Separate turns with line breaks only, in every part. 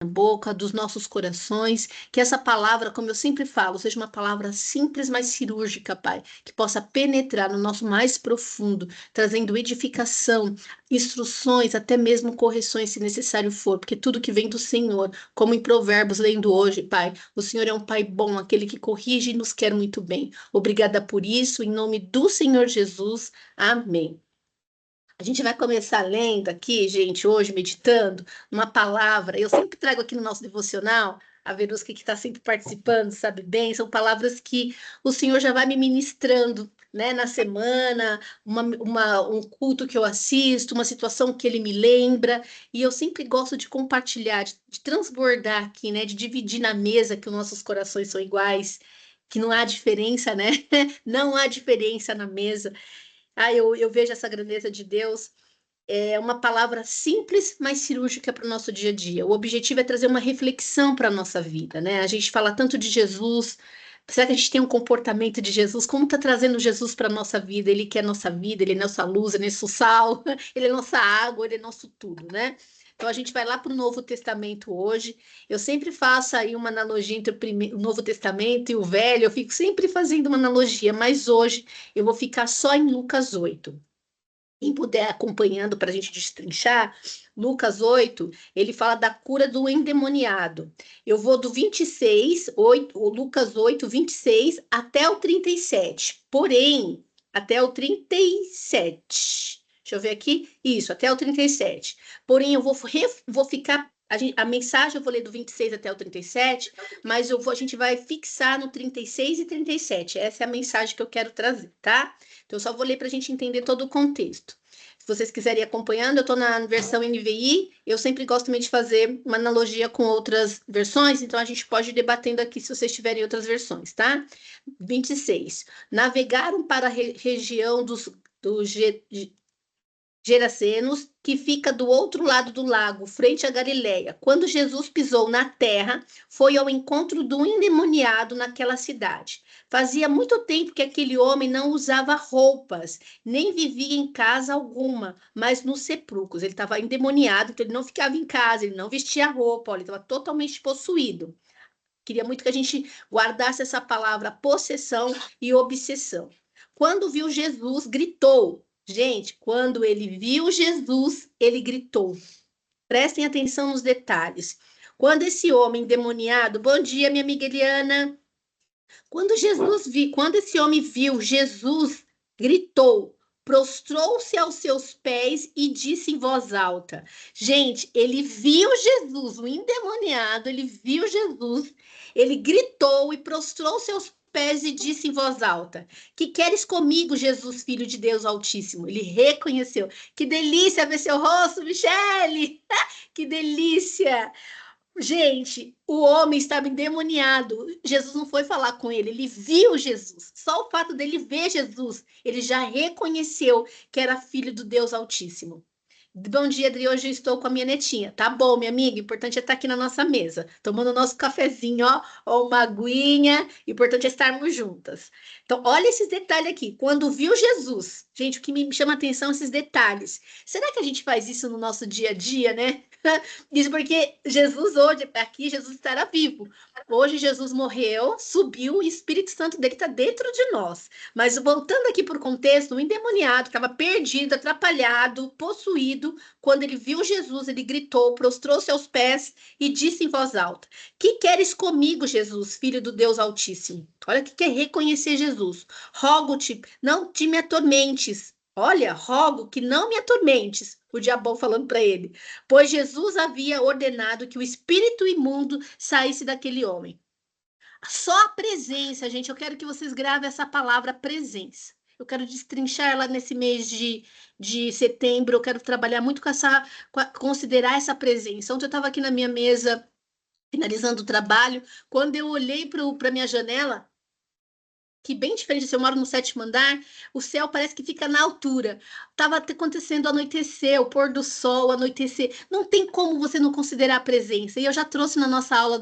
boca, dos nossos corações, que essa palavra, como eu sempre falo, seja uma palavra simples, mas cirúrgica, Pai, que possa penetrar no nosso mais profundo, trazendo edificação, instruções, até mesmo correções, se necessário for, porque tudo que vem do Senhor, como em Provérbios, lendo hoje, Pai, o Senhor é um Pai bom, aquele que corrige e nos quer muito bem. Obrigada por isso, em nome do Senhor Jesus. Amém. A gente vai começar lendo aqui, gente, hoje, meditando, uma palavra. Eu sempre trago aqui no nosso devocional, a Verusca que está sempre participando, sabe bem, são palavras que o Senhor já vai me ministrando, né, na semana, um culto que eu assisto, uma situação que ele me lembra, e eu sempre gosto de compartilhar, de transbordar aqui, né, de dividir na mesa que os nossos corações são iguais, que não há diferença, né? Não há diferença na mesa. Eu vejo essa grandeza de Deus. É uma palavra simples, mas cirúrgica para o nosso dia a dia. O objetivo é trazer uma reflexão para a nossa vida, né? A gente fala tanto de Jesus. Será que a gente tem um comportamento de Jesus? Como está trazendo Jesus para a nossa vida? Ele quer nossa vida, ele é nossa luz, ele é nosso sal, ele é nossa água, ele é nosso tudo, né? Então a gente vai lá para o Novo Testamento hoje. Eu sempre faço aí uma analogia entre o Novo Testamento e o Velho. Eu fico sempre fazendo uma analogia, mas hoje eu vou ficar só em Lucas 8. Quem puder acompanhando para a gente destrinchar, Lucas 8, ele fala da cura do endemoniado. Eu vou do 26, 8, o Lucas 8, 26 até o 37. Porém, até o 37. Deixa eu ver aqui. Isso, até o 37. Porém, vou ficar. A mensagem eu vou ler do 26 até o 37, mas a gente vai fixar no 36 e 37. Essa é a mensagem que eu quero trazer, tá? Então, eu só vou ler para a gente entender todo o contexto. Se vocês quiserem ir acompanhando, eu estou na versão NVI. Eu sempre gosto também de fazer uma analogia com outras versões, então a gente pode ir debatendo aqui se vocês tiverem outras versões, tá? 26. Navegaram para a região dos Gerasenos, que fica do outro lado do lago, frente à Galiléia. Quando Jesus pisou na terra, foi ao encontro do endemoniado naquela cidade. Fazia muito tempo que aquele homem não usava roupas, nem vivia em casa alguma, mas nos sepulcros. Ele estava endemoniado, então ele não ficava em casa, ele não vestia roupa, olha, ele estava totalmente possuído. Queria muito que a gente guardasse essa palavra possessão e obsessão. Quando viu Jesus, gritou. Gente, quando ele viu Jesus, ele gritou. Prestem atenção nos detalhes. Quando esse homem endemoniado, bom dia, minha amiga Eliana. Quando esse homem viu Jesus, gritou, prostrou-se aos seus pés e disse em voz alta. Gente, ele viu Jesus, o endemoniado, ele viu Jesus, ele gritou e prostrou seus pés e disse em voz alta: Que queres comigo, Jesus, filho de Deus Altíssimo? Ele reconheceu. Que delícia ver seu rosto, Michele! Que delícia! Gente, o homem estava endemoniado. Jesus não foi falar com ele, ele viu Jesus. Só o fato dele ver Jesus, ele já reconheceu que era filho do Deus Altíssimo. Bom dia, Adri. Hoje eu estou com a minha netinha. Tá bom, minha amiga. Importante é estar aqui na nossa mesa, tomando o nosso cafezinho, ó, uma aguinha. Importante é estarmos juntas. Então, olha esses detalhes aqui. Quando viu Jesus, gente, o que me chama a atenção são esses detalhes. Será que a gente faz isso no nosso dia a dia, né? Isso porque Jesus hoje, aqui, Jesus estará vivo. Hoje Jesus morreu, subiu, e o Espírito Santo dele está dentro de nós. Mas voltando aqui para o contexto, o endemoniado estava perdido, atrapalhado, possuído. Quando ele viu Jesus, ele gritou, prostrou-se aos pés e disse em voz alta: Que queres comigo, Jesus, filho do Deus Altíssimo? Olha o que é reconhecer Jesus. Rogo-te, não te me atormentes. Olha, rogo que não me atormentes. O diabo falando para ele, pois Jesus havia ordenado que o espírito imundo saísse daquele homem. Só a presença, gente, eu quero que vocês gravem essa palavra presença. Eu quero destrinchar ela nesse mês de setembro. Eu quero trabalhar muito com considerar essa presença. Ontem eu estava aqui na minha mesa, finalizando o trabalho, quando eu olhei para a minha janela, que bem diferente, se eu moro no 7º andar, o céu parece que fica na altura. Estava acontecendo anoitecer, o pôr do sol, anoitecer. Não tem como você não considerar a presença. E eu já trouxe na nossa aula,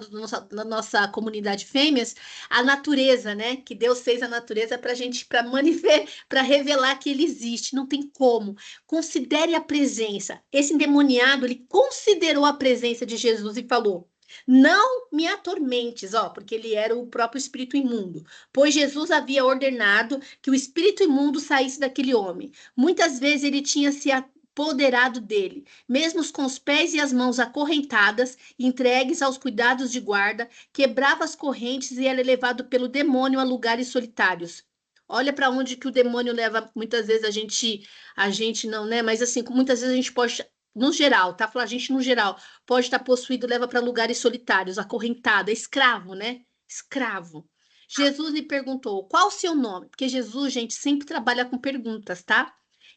na nossa comunidade fêmeas, a natureza, né? Que Deus fez a natureza para a gente, para revelar que ele existe. Não tem como. Considere a presença. Esse endemoniado, ele considerou a presença de Jesus e falou: não me atormentes, ó, porque ele era o próprio espírito imundo, pois Jesus havia ordenado que o espírito imundo saísse daquele homem. Muitas vezes ele tinha se apoderado dele, mesmo com os pés e as mãos acorrentadas, entregues aos cuidados de guarda, quebrava as correntes e era levado pelo demônio a lugares solitários. Olha para onde que o demônio leva, muitas vezes a gente não, né? Mas assim, muitas vezes a gente pode, no geral, tá? Falar a gente no geral, pode estar possuído, leva para lugares solitários, acorrentado, escravo, né? Escravo. Jesus lhe perguntou: qual o seu nome? Porque Jesus, gente, sempre trabalha com perguntas, tá?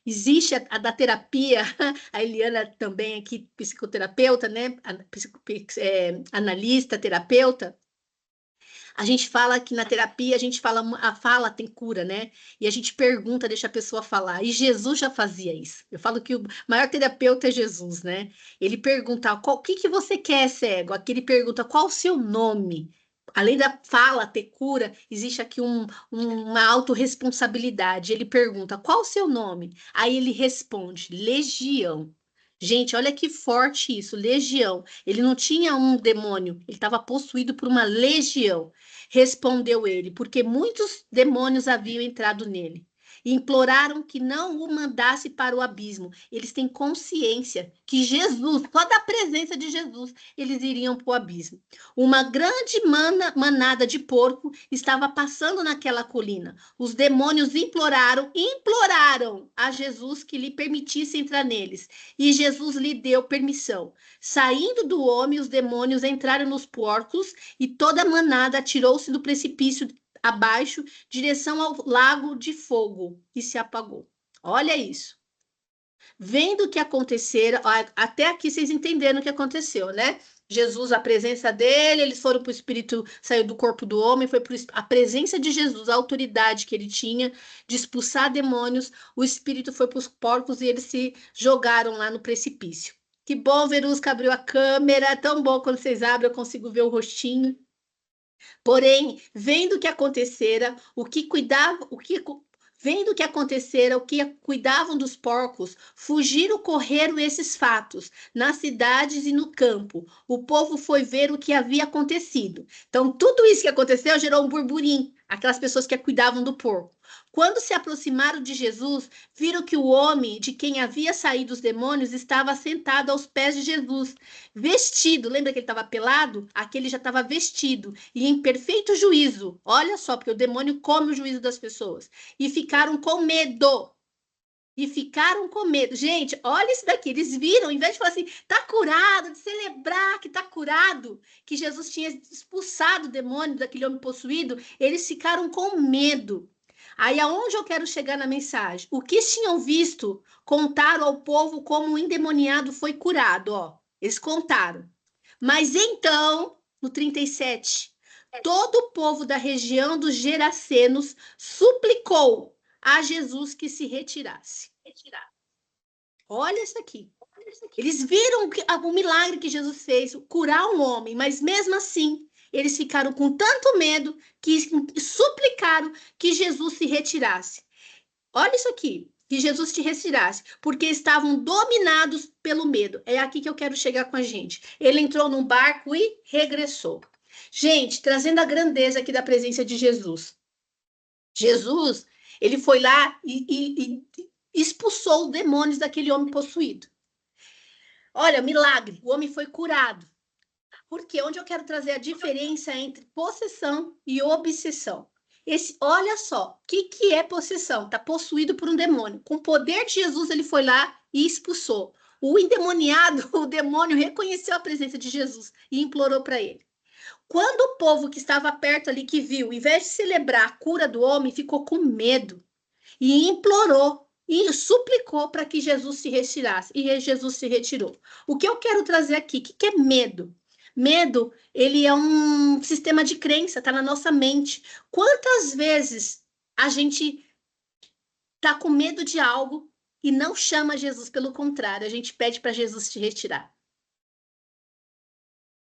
Existe a da terapia, a Eliana também aqui, psicoterapeuta, né? Analista, terapeuta. A gente fala que na terapia, a gente fala, a fala tem cura, né? E a gente pergunta, deixa a pessoa falar. E Jesus já fazia isso. Eu falo que o maior terapeuta é Jesus, né? Ele pergunta, o que que você quer, cego? Aqui ele pergunta, qual o seu nome? Além da fala ter cura, existe aqui uma autorresponsabilidade. Ele pergunta, qual o seu nome? Aí ele responde, Legião. Gente, olha que forte isso, legião. Ele não tinha um demônio, ele estava possuído por uma legião. Respondeu ele, porque muitos demônios haviam entrado nele. E imploraram que não o mandasse para o abismo. Eles têm consciência que Jesus, só da presença de Jesus, eles iriam para o abismo. Uma grande manada de porco estava passando naquela colina. Os demônios imploraram a Jesus que lhe permitisse entrar neles. E Jesus lhe deu permissão. Saindo do homem, os demônios entraram nos porcos e toda a manada atirou-se do precipício abaixo, direção ao lago de fogo, e se apagou. Olha isso. Vendo o que acontecera, até aqui vocês entenderam o que aconteceu, né? Jesus, a presença dele, eles foram para o espírito, saiu do corpo do homem, foi para a presença de Jesus, a autoridade que ele tinha de expulsar demônios, o espírito foi para os porcos e eles se jogaram lá no precipício. Que bom, Verusca abriu a câmera, tão bom quando vocês abrem, eu consigo ver o rostinho. Porém, vendo o que acontecera, vendo o que acontecera, o que cuidavam dos porcos, fugiram, correram esses fatos, nas cidades e no campo. O povo foi ver o que havia acontecido. Então, tudo isso que aconteceu gerou um burburinho, aquelas pessoas que cuidavam do porco. Quando se aproximaram de Jesus, viram que o homem de quem havia saído os demônios estava sentado aos pés de Jesus, vestido. Lembra que ele estava pelado? Aqui ele já estava vestido e em perfeito juízo. Olha só, porque o demônio come o juízo das pessoas. E ficaram com medo. E ficaram com medo. Gente, olha isso daqui. Eles viram, em vez de falar assim, tá curado, de celebrar que tá curado, que Jesus tinha expulsado o demônio daquele homem possuído, eles ficaram com medo. Aí, aonde eu quero chegar na mensagem? O que tinham visto, contaram ao povo como o endemoniado foi curado, ó. Eles contaram. Mas então, no 37, todo o povo da região dos Gerasenos suplicou a Jesus que se retirasse. Olha isso aqui. Eles viram o milagre que Jesus fez, curar um homem, mas mesmo assim, eles ficaram com tanto medo que suplicaram que Jesus se retirasse. Olha isso aqui, que Jesus te retirasse, porque estavam dominados pelo medo. É aqui que eu quero chegar com a gente. Ele entrou num barco e regressou. Gente, trazendo a grandeza aqui da presença de Jesus. Jesus, ele foi lá e expulsou os demônios daquele homem possuído. Olha, milagre, o homem foi curado. Porque onde eu quero trazer a diferença entre possessão e obsessão. Olha só, o que é possessão? Está possuído por um demônio. Com o poder de Jesus, ele foi lá e expulsou. O endemoniado, o demônio, reconheceu a presença de Jesus e implorou para ele. Quando o povo que estava perto ali, que viu, em vez de celebrar a cura do homem, ficou com medo e implorou e suplicou para que Jesus se retirasse. E Jesus se retirou. O que eu quero trazer aqui, o que é medo? Medo, ele é um sistema de crença, está na nossa mente. Quantas vezes a gente está com medo de algo e não chama Jesus, pelo contrário, a gente pede para Jesus se retirar?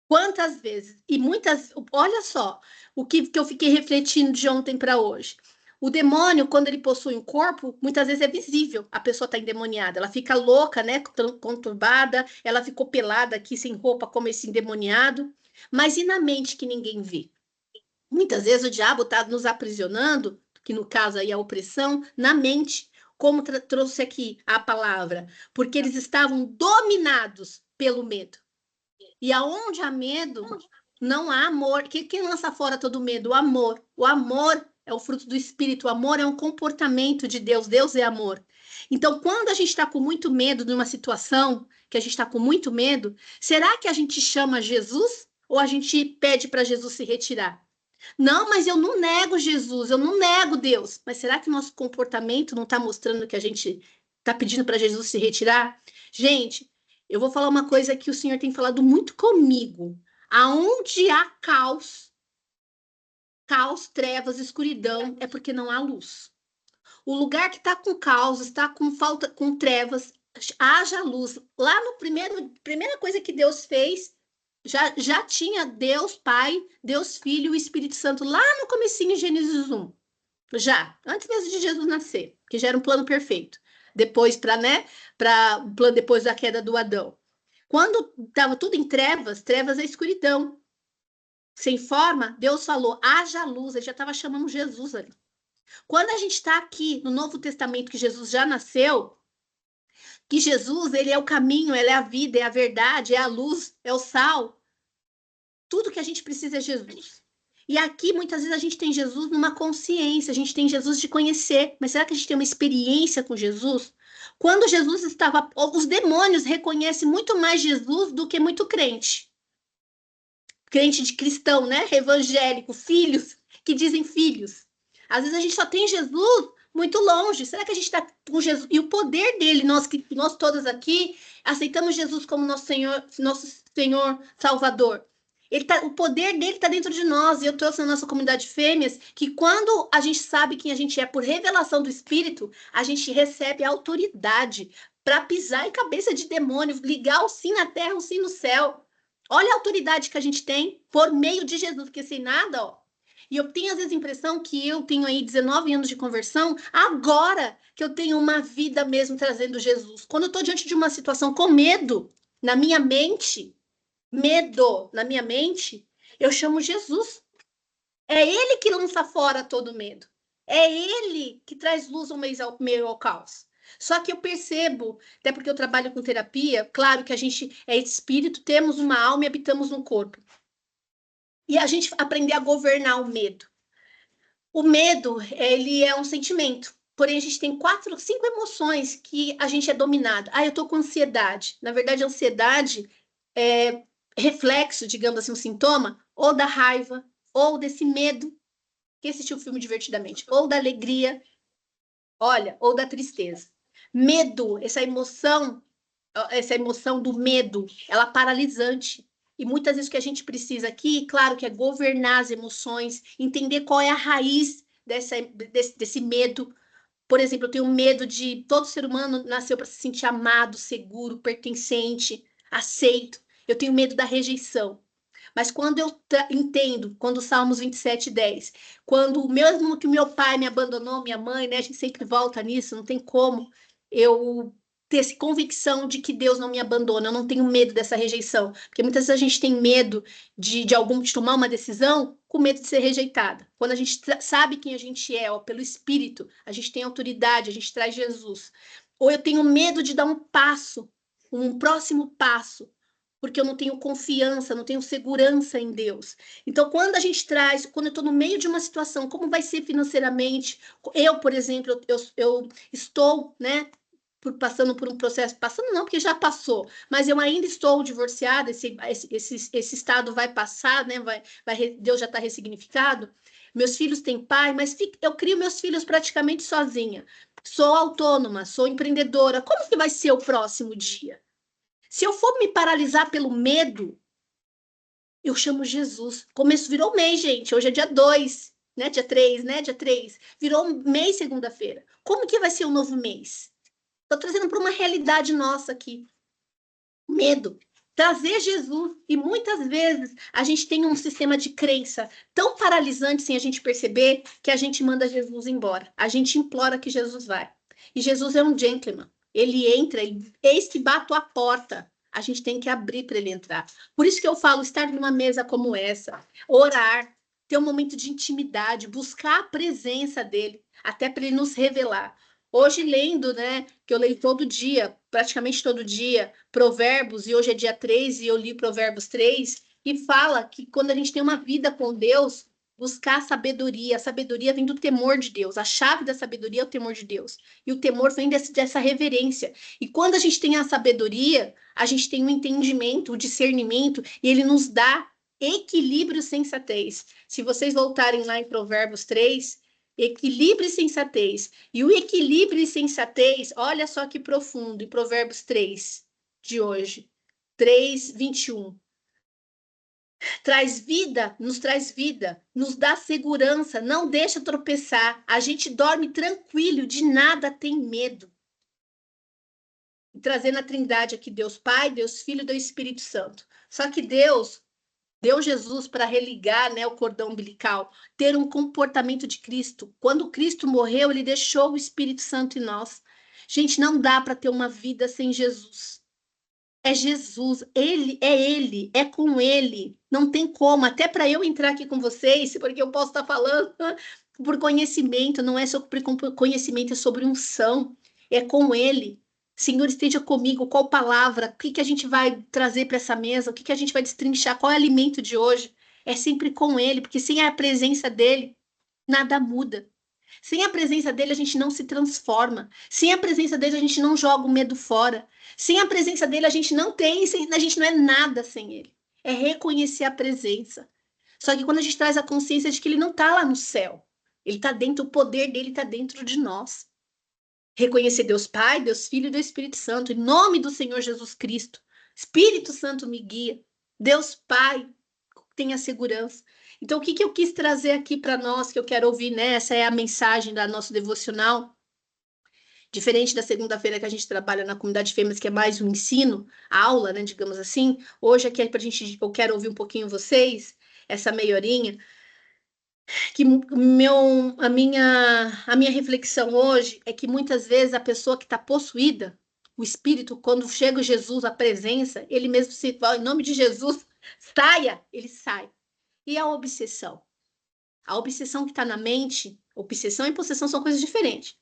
Quantas vezes? E muitas, olha só, o que eu fiquei refletindo de ontem para hoje. O demônio, quando ele possui um corpo, muitas vezes é visível, a pessoa está endemoniada, ela fica louca, né, conturbada, ela ficou pelada aqui sem roupa, como esse endemoniado, mas e na mente que ninguém vê? Muitas vezes o diabo está nos aprisionando, que no caso aí é a opressão, na mente, como trouxe aqui a palavra, porque eles estavam dominados pelo medo. E aonde há medo, não há amor. Quem lança fora todo medo? O amor. O amor é o fruto do Espírito. O amor é um comportamento de Deus. Deus é amor. Então, quando a gente está com muito medo de uma situação, que a gente está com muito medo, será que a gente chama Jesus ou a gente pede para Jesus se retirar? Não, mas eu não nego Jesus, eu não nego Deus. Mas será que nosso comportamento não está mostrando que a gente está pedindo para Jesus se retirar? Gente, eu vou falar uma coisa que o Senhor tem falado muito comigo. Aonde há caos, caos, trevas, escuridão, é porque não há luz. O lugar que está com caos, está com falta, com trevas, haja luz. Lá no primeira coisa que Deus fez, já tinha Deus Pai, Deus Filho e o Espírito Santo lá no comecinho de Gênesis 1. Já, antes mesmo de Jesus nascer, que já era um plano perfeito. Depois para o plano depois da queda do Adão. Quando estava tudo em trevas, trevas é escuridão. Sem forma, Deus falou, haja luz, ele já estava chamando Jesus ali. Quando a gente está aqui no Novo Testamento, que Jesus já nasceu, que Jesus, ele é o caminho, ele é a vida, é a verdade, é a luz, é o sal. Tudo que a gente precisa é Jesus. E aqui, muitas vezes, a gente tem Jesus numa consciência, a gente tem Jesus de conhecer, mas será que a gente tem uma experiência com Jesus? Quando Jesus estava, os demônios reconhecem muito mais Jesus do que muito crente. Crente de cristão, né? Evangélico, filhos, que dizem filhos. Às vezes a gente só tem Jesus muito longe. Será que a gente está com Jesus? E o poder dele, nós todas aqui aceitamos Jesus como nosso Senhor Salvador. O poder dele está dentro de nós. E eu trouxe na nossa comunidade fêmeas que quando a gente sabe quem a gente é por revelação do Espírito, a gente recebe autoridade para pisar em cabeça de demônio, ligar o sim na terra, o sim no céu. Olha a autoridade que a gente tem por meio de Jesus, porque sem nada, ó. E eu tenho às vezes a impressão que eu tenho aí 19 anos de conversão, agora que eu tenho uma vida mesmo trazendo Jesus. Quando eu estou diante de uma situação com medo na minha mente, medo na minha mente, eu chamo Jesus. É ele que lança fora todo medo. É ele que traz luz ao meio ao caos. Só que eu percebo, até porque eu trabalho com terapia, claro que a gente é espírito, temos uma alma e habitamos no corpo. E a gente aprender a governar o medo. O medo, ele é um sentimento. Porém, a gente tem 4, 5 emoções que a gente é dominado. Ah, eu tô com ansiedade. Na verdade, a ansiedade é reflexo, digamos assim, um sintoma, ou da raiva, ou desse medo. Quem assistiu o filme Divertidamente? Ou da alegria, olha, ou da tristeza. Medo, essa emoção do medo, ela é paralisante. E muitas vezes o que a gente precisa aqui, claro, que é governar as emoções, entender qual é a raiz desse medo. Por exemplo, eu tenho medo de todo ser humano nasceu para se sentir amado, seguro, pertencente, aceito. Eu tenho medo da rejeição. Mas quando eu entendo, quando o Salmos 27:10, quando mesmo que meu pai me abandonou, minha mãe, né, a gente sempre volta nisso, não tem como eu ter essa convicção de que Deus não me abandona, eu não tenho medo dessa rejeição, porque muitas vezes a gente tem medo de tomar uma decisão com medo de ser rejeitada. Quando a gente sabe quem a gente é, ó, pelo Espírito, a gente tem autoridade, a gente traz Jesus. Ou eu tenho medo de dar um passo, um próximo passo, porque eu não tenho confiança, não tenho segurança em Deus. Então, quando a gente traz, quando eu estou no meio de uma situação, como vai ser financeiramente? Eu, por exemplo, eu estou, né, passando por um processo, passando não, porque já passou, mas eu ainda estou divorciada, esse estado vai passar, né, Deus já está ressignificado. Meus filhos têm pai, mas eu crio meus filhos praticamente sozinha. Sou autônoma, sou empreendedora. Como que vai ser o próximo dia? Se eu for me paralisar pelo medo, Eu chamo Jesus. Começo virou mês, gente. Hoje é dia 2, né? Dia 3, né? Dia 3. Virou mês segunda-feira. Como que vai ser o novo mês? Estou trazendo para uma realidade nossa aqui. Medo. Trazer Jesus. E muitas vezes a gente tem um sistema de crença tão paralisante sem a gente perceber que a gente manda Jesus embora. A gente implora que Jesus vai. E Jesus é um gentleman. Ele entra, eis que bato a porta. A gente tem que abrir para ele entrar. Por isso que eu falo, estar numa mesa como essa, orar, ter um momento de intimidade, buscar a presença dele, até para ele nos revelar. Hoje, lendo, né, que eu leio todo dia, praticamente todo dia, Provérbios, e hoje é dia 3 e eu li Provérbios 3 e fala que quando a gente tem uma vida com Deus, buscar sabedoria. A sabedoria vem do temor de Deus. A chave da sabedoria é o temor de Deus. E o temor vem dessa reverência. E quando a gente tem a sabedoria, a gente tem o entendimento, o discernimento, e ele nos dá equilíbrio e sensatez. Se vocês voltarem lá em Provérbios 3, equilíbrio e sensatez. E o equilíbrio e sensatez, olha só que profundo, em Provérbios 3 de hoje, 3:21. Traz vida, nos dá segurança, não deixa tropeçar. A gente dorme tranquilo, de nada tem medo. E trazendo a trindade aqui, Deus Pai, Deus Filho e Deus Espírito Santo. Só que Deus deu Jesus para religar, né, o cordão umbilical, ter um comportamento de Cristo. Quando Cristo morreu, ele deixou o Espírito Santo em nós. Gente, não dá para ter uma vida sem Jesus. É Jesus, ele, é com ele. Não tem como. Até para eu entrar aqui com vocês, porque eu posso estar falando por conhecimento, não é sobre conhecimento, é sobre unção. É com ele. Senhor, esteja comigo. Qual palavra? O que que a gente vai trazer para essa mesa? O que que a gente vai destrinchar? Qual é o alimento de hoje? É sempre com ele, porque sem a presença dele, nada muda. Sem a presença dele, a gente não se transforma. Sem a presença dele, a gente não joga o medo fora. Sem a presença dele, a gente não tem, a gente não é nada sem ele. É reconhecer a presença. Só que quando a gente traz a consciência de que ele não está lá no céu, ele está dentro, o poder dele está dentro de nós. Reconhecer Deus Pai, Deus Filho e Deus Espírito Santo, em nome do Senhor Jesus Cristo. Espírito Santo me guia. Deus Pai, tenha segurança. Então, o que que eu quis trazer aqui para nós, que eu quero ouvir, né? Essa é a mensagem da nosso devocional. Diferente da segunda-feira que a gente trabalha na comunidade Fêmeas, que é mais um ensino, a aula, né, digamos assim. Hoje aqui é pra gente, eu quero ouvir um pouquinho vocês, essa meia horinha, que a minha reflexão hoje é que muitas vezes a pessoa que está possuída, o espírito, quando chega Jesus, a presença, ele mesmo se fala, em nome de Jesus, saia, ele sai. E a obsessão? A obsessão que está na mente, obsessão e possessão são coisas diferentes.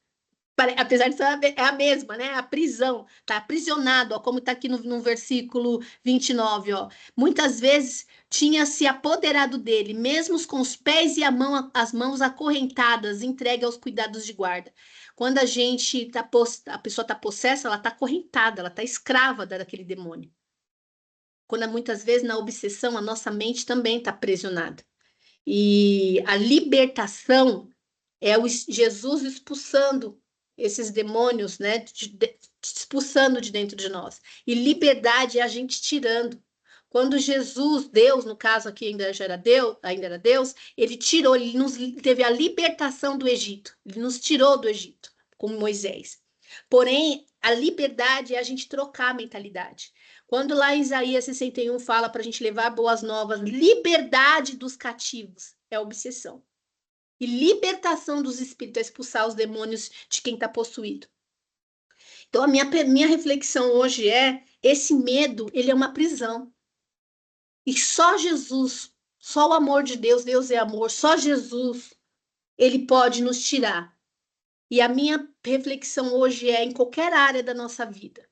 Apesar de ser a mesma, né? A prisão, tá aprisionado, ó, como está aqui no versículo 29, ó. Muitas vezes tinha se apoderado dele, mesmo com os pés e as mãos acorrentadas, entregue aos cuidados de guarda. Quando a pessoa está possessa, ela está acorrentada, ela está escrava daquele demônio. Quando muitas vezes na obsessão a nossa mente também está aprisionada. E a libertação é Jesus expulsando esses demônios, né? Expulsando de dentro de nós. E liberdade é a gente tirando. Quando Jesus, Deus, no caso aqui ainda era Deus, ele tirou, ele nos teve a libertação do Egito. Ele nos tirou do Egito, como Moisés. Porém, a liberdade é a gente trocar a mentalidade. Quando lá em Isaías 61 fala para a gente levar boas novas, liberdade dos cativos, é obsessão. E libertação dos espíritos, é expulsar os demônios de quem está possuído. Então, a minha reflexão hoje é, esse medo, ele é uma prisão. E só Jesus, só o amor de Deus, Deus é amor, só Jesus, ele pode nos tirar. E a minha reflexão hoje é em qualquer área da nossa vida.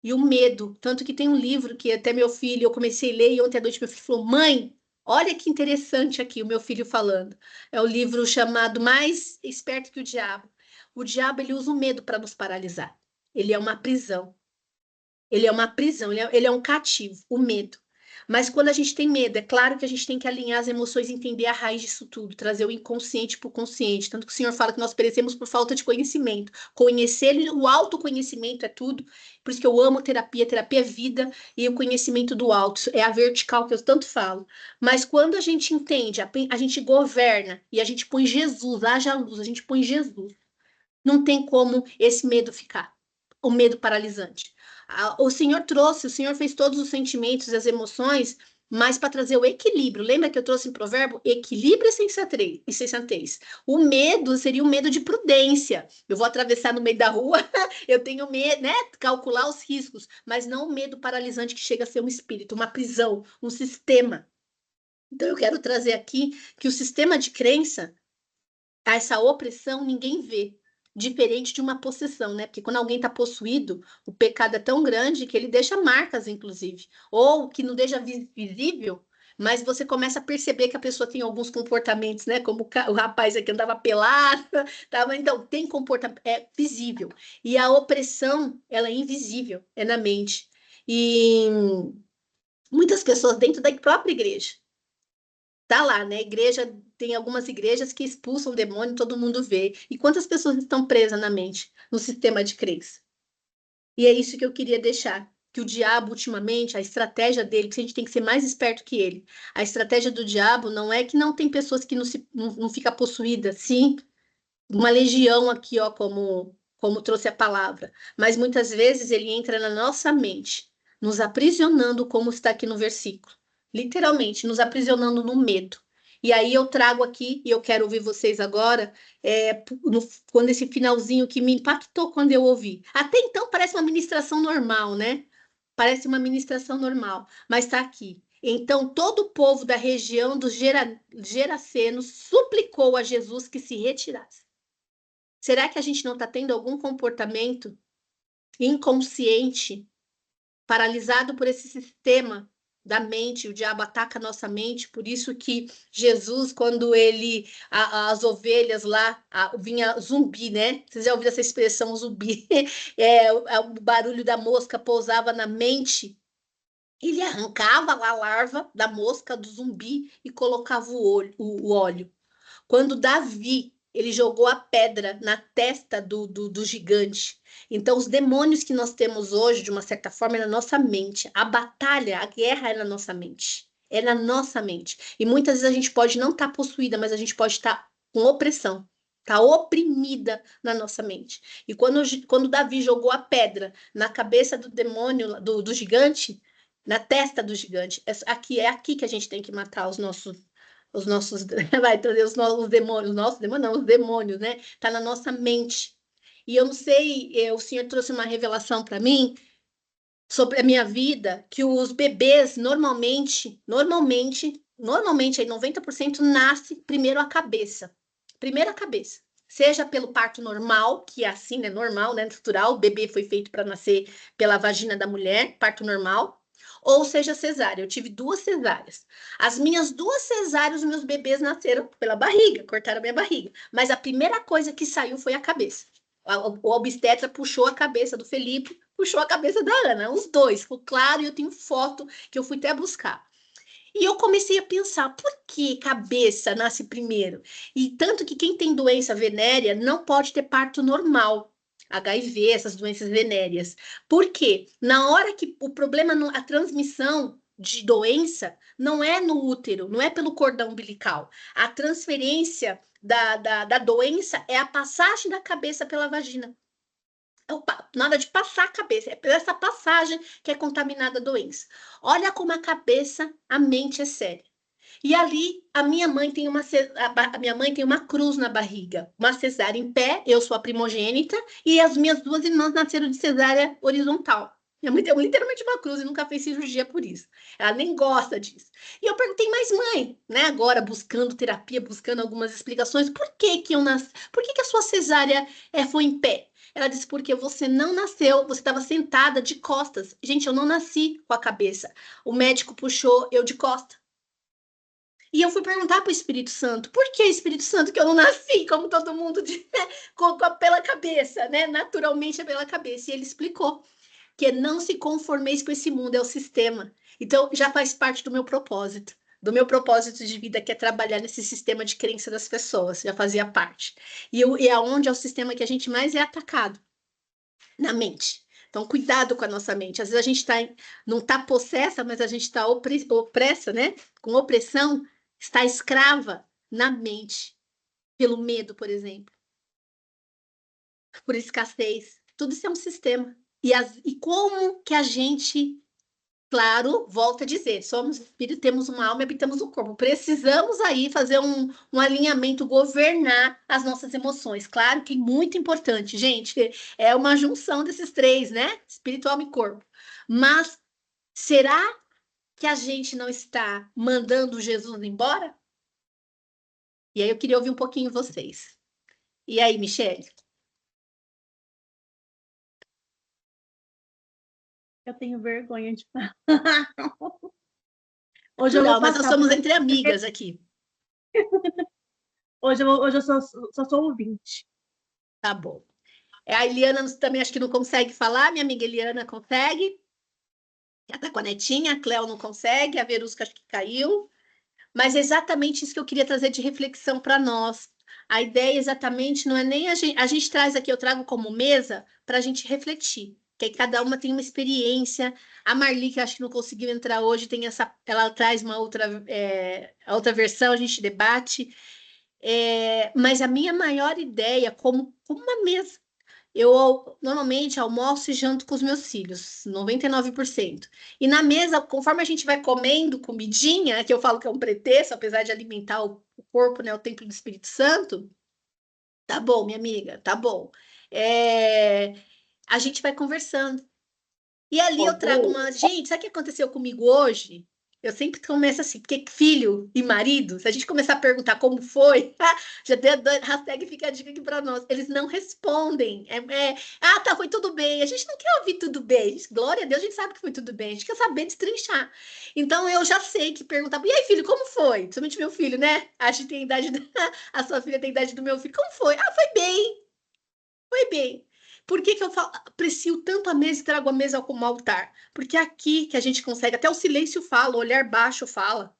E o medo, tanto que tem um livro que até meu filho, eu comecei a ler e ontem à noite meu filho falou, mãe, olha que interessante aqui o meu filho falando. É o livro chamado Mais Esperto que o Diabo. O diabo, ele usa o medo para nos paralisar. Ele é uma prisão. Ele é uma prisão, ele é um cativo, o medo. Mas quando a gente tem medo, é claro que a gente tem que alinhar as emoções e entender a raiz disso tudo, trazer o inconsciente para o consciente. Tanto que o Senhor fala que nós perecemos por falta de conhecimento. Conhecer, o autoconhecimento é tudo. Por isso que eu amo terapia. Terapia é vida e o conhecimento do alto. É a vertical que eu tanto falo. Mas quando a gente entende, a gente governa e a gente põe Jesus, haja luz, a gente põe Jesus. Não tem como esse medo ficar. O medo paralisante. O Senhor trouxe, o Senhor fez todos os sentimentos e as emoções, mas para trazer o equilíbrio. Lembra que eu trouxe em provérbio? Equilíbrio e sensatez. O medo seria o medo de prudência. Eu vou atravessar no meio da rua, eu tenho medo, né? Calcular os riscos, mas não o medo paralisante que chega a ser um espírito, uma prisão, um sistema. Então eu quero trazer aqui que o sistema de crença, essa opressão, ninguém vê. Diferente de uma possessão, né? Porque quando alguém está possuído, o pecado é tão grande que ele deixa marcas, inclusive. Ou que não deixa visível, mas você começa a perceber que a pessoa tem alguns comportamentos, né? Como o rapaz aqui andava pelado, tava... Então, tem comportamento, é visível. E a opressão, ela é invisível, é na mente. E muitas pessoas dentro da própria igreja. Tá lá, né? Igreja, tem algumas igrejas que expulsam o demônio, todo mundo vê. E quantas pessoas estão presas na mente, no sistema de crença? E é isso que eu queria deixar. Que o diabo, ultimamente, a estratégia dele, que a gente tem que ser mais esperto que ele. A estratégia do diabo não é que não tem pessoas que não fica possuída, sim, uma legião aqui, ó, como trouxe a palavra. Mas muitas vezes ele entra na nossa mente, nos aprisionando, como está aqui no versículo. Literalmente, nos aprisionando no medo. E aí eu trago aqui, e eu quero ouvir vocês agora, quando esse finalzinho que me impactou quando eu ouvi. Até então parece uma ministração normal, né? Parece uma ministração normal, mas está aqui. Então, todo o povo da região dos Gerasenos suplicou a Jesus que se retirasse. Será que a gente não está tendo algum comportamento inconsciente, paralisado por esse sistema da mente? O diabo ataca a nossa mente, por isso que Jesus, quando as ovelhas lá, vinha zumbi, né? Vocês já ouviram essa expressão zumbi? O barulho da mosca pousava na mente. Ele arrancava lá a larva da mosca, do zumbi, e colocava o óleo. Quando Davi, ele jogou a pedra na testa do gigante. Então, os demônios que nós temos hoje, de uma certa forma, é na nossa mente. A batalha, a guerra é na nossa mente. É na nossa mente. E muitas vezes a gente pode não estar possuída, mas a gente pode estar com opressão. Está oprimida na nossa mente. E quando Davi jogou a pedra na cabeça do demônio, do gigante, na testa do gigante, é aqui que a gente tem que matar os nossos vai trazer os demônios, nossos demônios, não, os demônios, né? Tá na nossa mente. E eu não sei, o Senhor trouxe uma revelação para mim sobre a minha vida, que os bebês normalmente aí 90% nasce primeiro a cabeça. Primeiro a cabeça. Seja pelo parto normal, que é assim, né, normal, né, natural, o bebê foi feito para nascer pela vagina da mulher, parto normal, ou seja cesárea. Eu tive 2 cesáreas. As minhas 2 cesáreas, os meus bebês nasceram pela barriga, cortaram a minha barriga. Mas a primeira coisa que saiu foi a cabeça. O obstetra puxou a cabeça do Felipe, puxou a cabeça da Ana, os dois, ficou claro, e eu tenho foto que eu fui até buscar. E eu comecei a pensar, por que cabeça nasce primeiro? E tanto que quem tem doença venérea não pode ter parto normal. HIV, essas doenças venéreas. Por quê? Na hora que o problema, a transmissão de doença não é no útero, não é pelo cordão umbilical. A transferência da doença é a passagem da cabeça pela vagina. Nada de passar a cabeça, é por essa passagem que é contaminada a doença. Olha como a cabeça, a mente é séria. E ali a minha mãe tem uma cruz na barriga, uma cesárea em pé, eu sou a primogênita e as minhas 2 irmãs nasceram de cesárea horizontal. Minha mãe tem literalmente uma cruz e nunca fez cirurgia por isso. Ela nem gosta disso. E eu perguntei, mas mãe, né, agora buscando terapia, buscando algumas explicações, por que que eu nasci? Por que que a sua cesárea foi em pé? Ela disse, porque você não nasceu, você estava sentada de costas. Gente, eu não nasci com a cabeça. O médico puxou eu de costas. E eu fui perguntar para o Espírito Santo, por que Espírito Santo que eu não nasci, como todo mundo, pela cabeça, né? Naturalmente é pela cabeça. E ele explicou. que não se conformeis com esse mundo, é o sistema. Então, já faz parte do meu propósito de vida, que é trabalhar nesse sistema de crença das pessoas, já fazia parte. E é onde é o sistema que a gente mais é atacado, na mente. Então, cuidado com a nossa mente. Às vezes a gente não está possessa, mas a gente está opressa, né? Com opressão, está escrava na mente, pelo medo, por exemplo, por escassez. Tudo isso é um sistema. E como que a gente, claro, volta a dizer, somos espírito, temos uma alma e habitamos o corpo. Precisamos aí fazer um alinhamento, governar as nossas emoções. Claro que é muito importante, gente, é uma junção desses três, né? Espírito, alma e corpo. Mas será que a gente não está mandando Jesus embora? E aí eu queria ouvir um pouquinho vocês. E aí, Michele?
Eu tenho vergonha de falar. Hoje eu
Natural,
vou
mas nós
passar
somos
por...
entre amigas aqui.
Hoje eu só sou ouvinte.
Tá bom. A Eliana também acho que não consegue falar, minha amiga Eliana consegue. Ela tá com a netinha, a Cleo não consegue, a Verusca acho que caiu. Mas é exatamente isso que eu queria trazer de reflexão para nós. A ideia exatamente não é nem a gente traz aqui, eu trago como mesa para a gente refletir, que aí cada uma tem uma experiência. A Marli, que acho que não conseguiu entrar hoje, tem ela traz uma outra versão, a gente debate. Mas a minha maior ideia, como uma mesa, eu normalmente almoço e janto com os meus filhos, 99%. E na mesa, conforme a gente vai comendo comidinha, que eu falo que é um pretexto, apesar de alimentar o corpo, né, o templo do Espírito Santo, tá bom, minha amiga, tá bom. É, a gente vai conversando. E ali eu trago uma. Gente, sabe o que aconteceu comigo hoje? Eu sempre começo assim, porque filho e marido, se a gente começar a perguntar como foi, já deu a hashtag fica a dica aqui para nós. Eles não respondem. Tá, foi tudo bem. A gente não quer ouvir tudo bem. Glória a Deus, a gente sabe que foi tudo bem. A gente quer saber destrinchar. Então eu já sei que perguntar. E aí, filho, como foi? Principalmente meu filho, né? A gente tem a idade. A sua filha tem a idade do meu filho. Como foi? Ah, foi bem. Foi bem. Por que que eu aprecio tanto a mesa e trago a mesa como altar? Porque é aqui que a gente consegue, até o silêncio fala, o olhar baixo fala.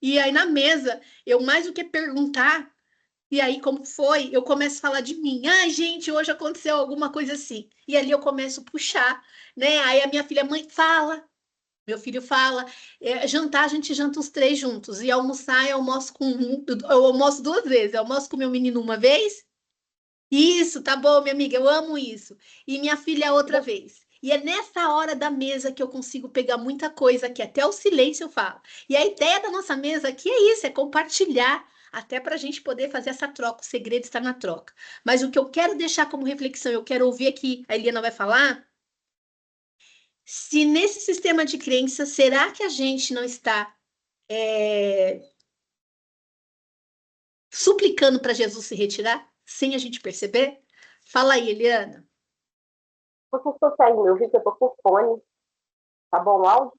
E aí na mesa, eu mais do que perguntar, e aí como foi, eu começo a falar de mim. Ai, gente, hoje aconteceu alguma coisa assim. E ali eu começo a puxar, né? Aí a minha filha, mãe, fala. Meu filho fala, jantar, a gente janta os três juntos. E almoçar, eu almoço duas vezes. Eu almoço com meu menino uma vez. Isso, tá bom, minha amiga, eu amo isso. E minha filha outra vez. E é nessa hora da mesa que eu consigo pegar muita coisa que até o silêncio eu falo. E a ideia da nossa mesa aqui é isso, é compartilhar, até para a gente poder fazer essa troca. O segredo está na troca. Mas o que eu quero deixar como reflexão, eu quero ouvir aqui, a Eliana vai falar, se nesse sistema de crença, será que a gente não está suplicando para Jesus se retirar, sem a gente perceber? Fala aí, Eliana.
Vocês conseguem me ouvir que eu tô com fone? Tá bom o áudio?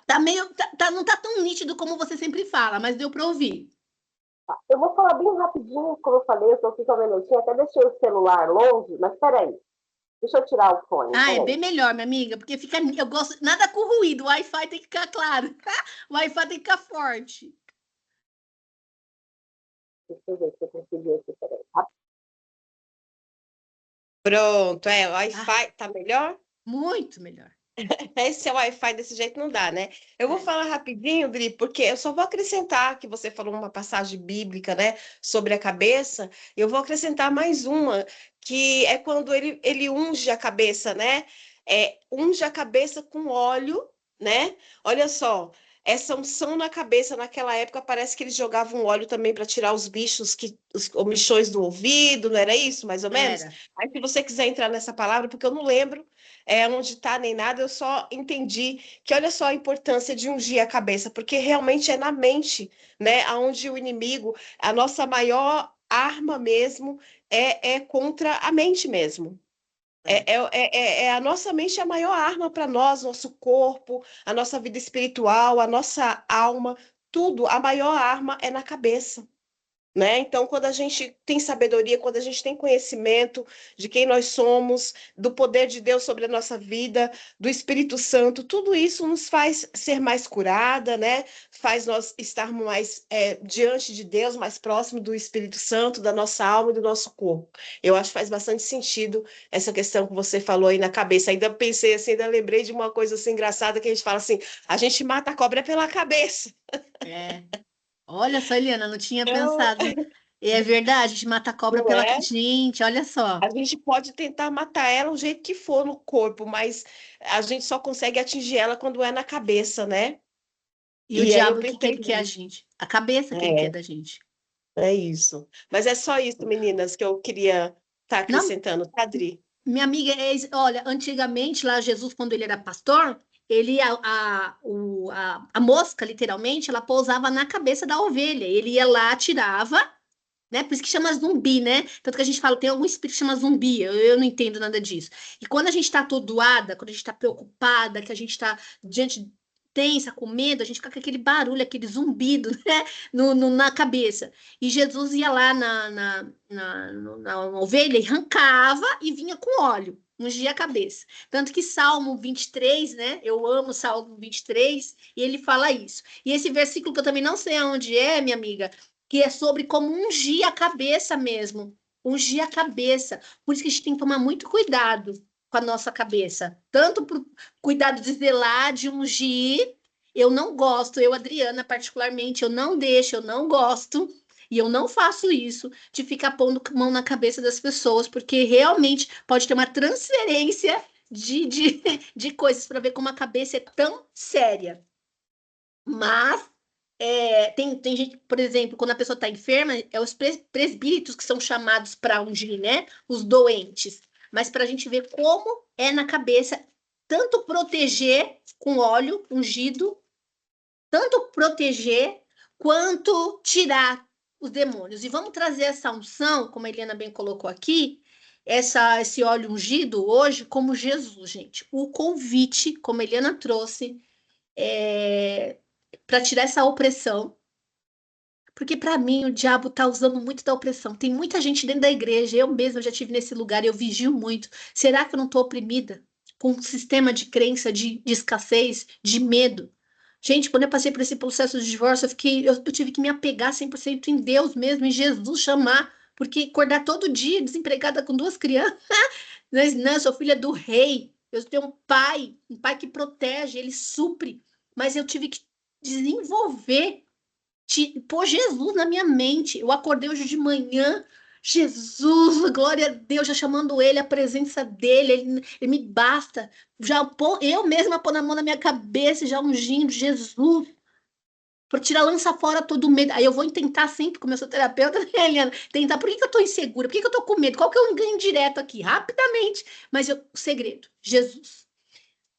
Tá meio, não tá tão nítido como você sempre fala, mas deu para ouvir.
Tá. Eu vou falar bem rapidinho, como eu falei, eu tô aqui com a minutinha, até deixei o celular longe, mas peraí, deixa eu tirar o fone,
É
peraí.
bem melhor, minha amiga, porque eu gosto, nada com ruído, o Wi-Fi tem que ficar claro, o Wi-Fi tem que ficar forte.
Deixa eu ver se eu consegui aqui, peraí.
Pronto, o Wi-Fi tá melhor?
Muito melhor.
Esse Wi-Fi desse jeito não dá, né? Eu vou falar rapidinho, Dri, porque eu só vou acrescentar que você falou uma passagem bíblica, né, sobre a cabeça. Eu vou acrescentar mais uma, que é quando ele unge a cabeça, né? Unge a cabeça com óleo, né? Olha só, essa unção na cabeça, naquela época, parece que eles jogavam óleo também para tirar os bichos, os comichões do ouvido, não era isso, mais ou menos?
Era.
Aí, se você quiser entrar nessa palavra, porque eu não lembro onde está nem nada, eu só entendi que olha só a importância de ungir a cabeça, porque realmente é na mente, né, aonde o inimigo, a nossa maior arma mesmo é contra a mente mesmo. A nossa mente é a maior arma para nós, nosso corpo, a nossa vida espiritual, a nossa alma, tudo, a maior arma é na cabeça. né? Então, quando a gente tem sabedoria, quando a gente tem conhecimento de quem nós somos, do poder de Deus sobre a nossa vida, do Espírito Santo, tudo isso nos faz ser mais curada, né? Faz nós estarmos mais diante de Deus, mais próximo do Espírito Santo, da nossa alma e do nosso corpo. Eu acho que faz bastante sentido essa questão que você falou aí na cabeça. Ainda pensei assim, ainda lembrei de uma coisa assim engraçada que a gente fala assim, a gente mata a cobra pela cabeça.
É. Olha só, Eliana, não tinha
Eu,
pensado. E é verdade, a gente mata a cobra
não
pela.
é?
Gente, olha só.
A gente pode tentar matar ela o jeito que for no corpo, mas a gente só consegue atingir ela quando é na cabeça, né?
E o
E aí eu
diabo, o que
pensei
ele quer a
nisso.
gente? A cabeça que ele quer
É,
da gente.
é isso. Mas é só isso, meninas, que eu queria estar
Não,
acrescentando, tá, Dri?
minha amiga, olha, antigamente lá, Jesus, quando ele era pastor, ele, a mosca, literalmente, ela pousava na cabeça da ovelha. Ele ia lá, tirava, né? Por isso que chama zumbi, né? Tanto que a gente fala, tem algum espírito que chama zumbi, eu não entendo nada disso. E quando a gente está atordoada, quando a gente está preocupada, que a gente está diante tensa, com medo, a gente fica com aquele barulho, aquele zumbido, né? Na cabeça. E Jesus ia lá na ovelha e arrancava e vinha com óleo. Ungia a cabeça. Tanto que Salmo 23, né? Eu amo Salmo 23, e ele fala isso. E esse versículo que eu também não sei aonde é, minha amiga, que é sobre como ungir a cabeça mesmo. Ungir a cabeça. Por isso que a gente tem que tomar muito cuidado com a nossa cabeça. Tanto por cuidado de zelar, de ungir. Eu não gosto, eu, Adriana, particularmente, eu não deixo, eu não gosto. E eu não faço isso de ficar pondo mão na cabeça das pessoas, porque realmente pode ter uma transferência de coisas para ver como a cabeça é tão séria. Mas tem gente, por exemplo, quando a pessoa está enferma, é os presbíteros que são chamados para ungir, né? Os doentes. Mas para a gente ver como é na cabeça, tanto proteger com óleo ungido, tanto proteger quanto tirar os demônios. E vamos trazer essa unção, como a Eliana bem colocou aqui, esse óleo ungido hoje como Jesus, gente. O convite, como a Eliana trouxe, para tirar essa opressão. Porque para mim o diabo tá usando muito da opressão. Tem muita gente dentro da igreja, eu mesma já estive nesse lugar e eu vigio muito. Será que eu não estou oprimida com um sistema de crença, de escassez, de medo? Gente, quando eu passei por esse processo de divórcio, eu tive que me apegar 100% em Deus mesmo, em Jesus chamar, porque acordar todo dia desempregada com duas crianças, não, eu sou filha do rei. Eu tenho um pai que protege, ele supre, mas eu tive que desenvolver pôr Jesus na minha mente. Eu acordei hoje de manhã, Jesus, glória a Deus, já chamando ele, a presença dele, ele me basta. Eu mesma pôr na mão na minha cabeça, já ungindo Jesus, para tirar, lança fora todo o medo. Aí eu vou tentar sempre, como eu sou terapeuta, né, Eliana? Tentar, por que eu estou insegura? Por que eu estou com medo? Qual que é o ganho direto aqui? Rapidamente. Mas o segredo, Jesus.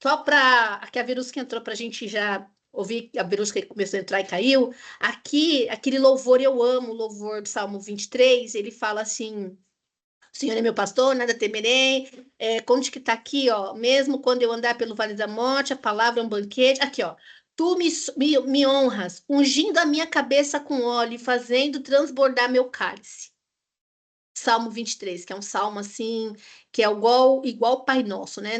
Só para que a Verusca entrou para a gente já ouvir, a Verusca começou a entrar e caiu. Aqui, aquele louvor, eu amo o louvor do Salmo 23, ele fala assim: o Senhor é meu pastor, nada temerei. Onde que está aqui, ó? Mesmo quando eu andar pelo vale da morte, a palavra é um banquete. Aqui, ó. Tu me honras, ungindo a minha cabeça com óleo e fazendo transbordar meu cálice. Salmo 23, que é um salmo assim, que é igual o Pai Nosso, né?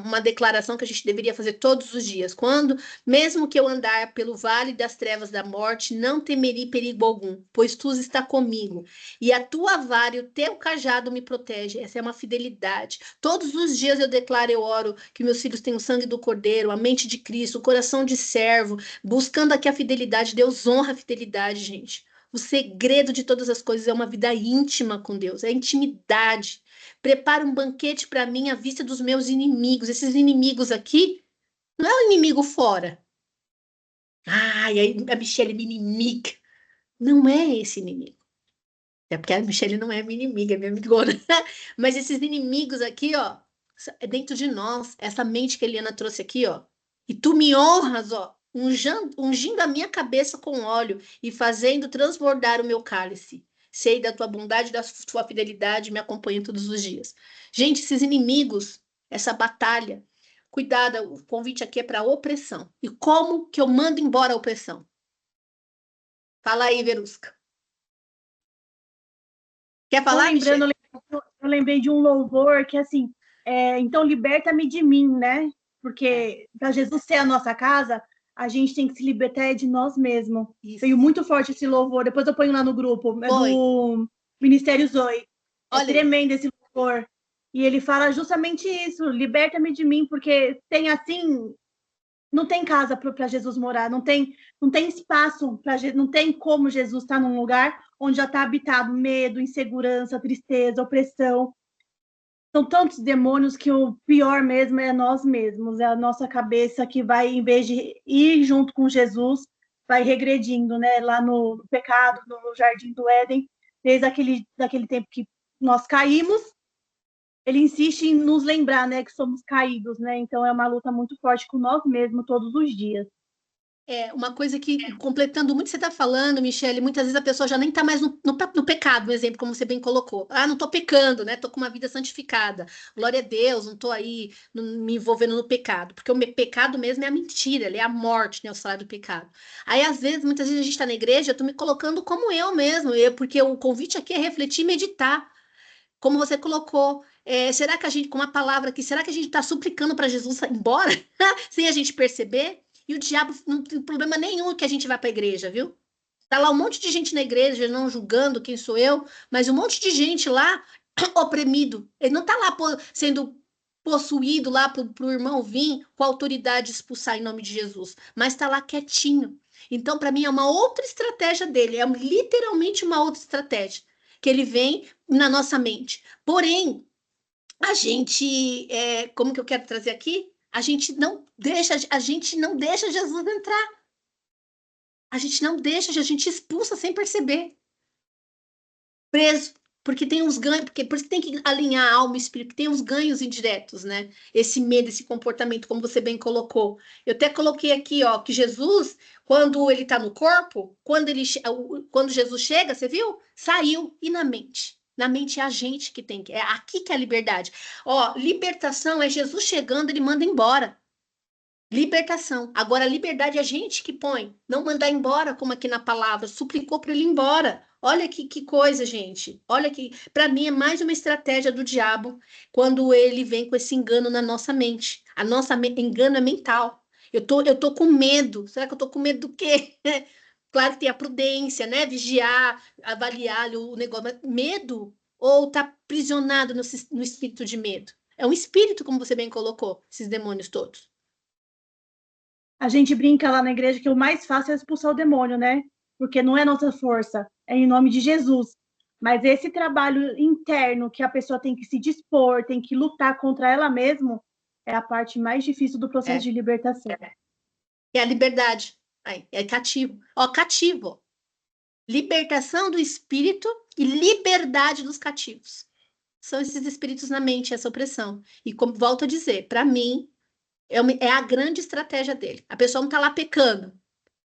Uma declaração que a gente deveria fazer todos os dias. Quando, mesmo que eu andar pelo vale das trevas da morte, não temerei perigo algum, pois tu está comigo. E a tua vara e o teu cajado me protege. Essa é uma fidelidade. Todos os dias eu declaro, eu oro, que meus filhos têm o sangue do Cordeiro, a mente de Cristo, o coração de servo, buscando aqui a fidelidade. Deus honra a fidelidade, gente. O segredo de todas as coisas é uma vida íntima com Deus, é intimidade. Prepara um banquete para mim à vista dos meus inimigos. Esses inimigos aqui não é um inimigo fora. Ai, a Michelle é minha inimiga. Não é esse inimigo. É porque a Michelle não é minha inimiga, é minha amigona. Mas esses inimigos aqui, ó, é dentro de nós. Essa mente que a Eliana trouxe aqui, ó. E tu me honras, ó, ungindo a minha cabeça com óleo e fazendo transbordar o meu cálice. Sei da tua bondade, da tua fidelidade, me acompanha todos os dias. Gente, esses inimigos, essa batalha, cuidado, o convite aqui é para opressão. E como que eu mando embora a opressão? Fala aí, Verusca. Quer falar,
lembrando,
Michele?
eu lembrei de um louvor que, assim, então liberta-me de mim, né? Porque para Jesus ser a nossa casa, a gente tem que se libertar de nós mesmos. Veio
Isso.
muito forte esse louvor. Depois eu ponho lá no grupo. É
Foi.
do Ministério Zoe. É
Olha aí.
tremendo esse louvor. E ele fala justamente isso: liberta-me de mim, porque tem assim. Não tem casa para Jesus morar, não tem espaço para não tem como Jesus estar num lugar onde já está habitado medo, insegurança, tristeza, opressão. São tantos demônios que o pior mesmo é nós mesmos, é a nossa cabeça que vai, em vez de ir junto com Jesus, vai regredindo, né? Lá no pecado, no jardim do Éden, desde daquele tempo que nós caímos, ele insiste em nos lembrar, né, que somos caídos, né? Então é uma luta muito forte com nós mesmos todos os dias.
É uma coisa que, completando muito o que você está falando, Michele, muitas vezes a pessoa já nem está mais no pecado, no exemplo, como você bem colocou. Ah, não estou pecando, né? Estou com uma vida santificada. Glória a Deus, não estou aí me envolvendo no pecado. Porque o pecado mesmo é a mentira, ele é a morte, né? O salário do pecado. Aí, às vezes, muitas vezes a gente está na igreja, eu estou me colocando como eu mesmo, porque o convite aqui é refletir e meditar. Como você colocou, será que a gente, com uma palavra aqui, será que a gente está suplicando para Jesus ir embora, sem a gente perceber? E o diabo não tem problema nenhum que a gente vá para a igreja, viu? Tá lá um monte de gente na igreja, não julgando quem sou eu, mas um monte de gente lá oprimido. Ele não tá lá sendo possuído lá pro irmão vir com autoridade expulsar em nome de Jesus, mas tá lá quietinho. Então, para mim, é uma outra estratégia dele, é literalmente uma outra estratégia que ele vem na nossa mente. Porém, a gente, como que eu quero trazer aqui? A gente não deixa Jesus entrar. A gente não deixa, a gente expulsa sem perceber. Preso, porque tem uns ganhos, porque por isso que tem que alinhar a alma e espírito, tem uns ganhos indiretos, né? Esse medo, esse comportamento, como você bem colocou. Eu até coloquei aqui, ó, que Jesus, quando ele está no corpo, quando Jesus chega, você viu? Saiu e na mente. Na mente é a gente que tem que. É aqui que é a liberdade. Ó, libertação é Jesus chegando, ele manda embora. Libertação. Agora, a liberdade é a gente que põe. Não mandar embora, como aqui na palavra. Suplicou para ele ir embora. Olha que coisa, gente. Olha que. Para mim, é mais uma estratégia do diabo quando ele vem com esse engano na nossa mente. A nossa engano é mental. Eu tô com medo. Será que eu tô com medo do quê? Claro que tem a prudência, né? Vigiar, avaliar o negócio. Mas medo ou tá aprisionado no espírito de medo? É um espírito, como você bem colocou, esses demônios todos.
A gente brinca lá na igreja que o mais fácil é expulsar o demônio, né? Porque não é nossa força, é em nome de Jesus. Mas esse trabalho interno que a pessoa tem que se dispor, tem que lutar contra ela mesma, é a parte mais difícil do processo
É.
de libertação.
É a liberdade. Aí, é cativo. Ó, cativo. Libertação do espírito e liberdade dos cativos. São esses espíritos na mente, essa opressão. E como volto a dizer, para mim, é a grande estratégia dele. A pessoa não está lá pecando,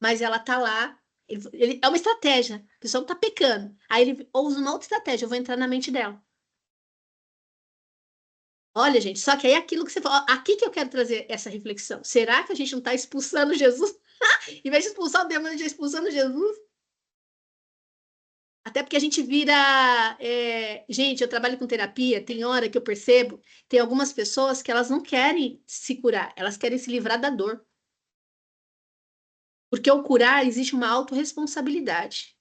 mas ela está lá. É uma estratégia. A pessoa não está pecando. Aí ele usa uma outra estratégia. Eu vou entrar na mente dela. Olha, gente, só que aí é aquilo que você falou, aqui que eu quero trazer essa reflexão. Será que a gente não está expulsando Jesus? Em vez de expulsar o demônio, a gente está expulsando Jesus? Até porque a gente vira. Gente, eu trabalho com terapia, tem hora que eu percebo, tem algumas pessoas que elas não querem se curar, elas querem se livrar da dor. Porque o curar existe uma autorresponsabilidade.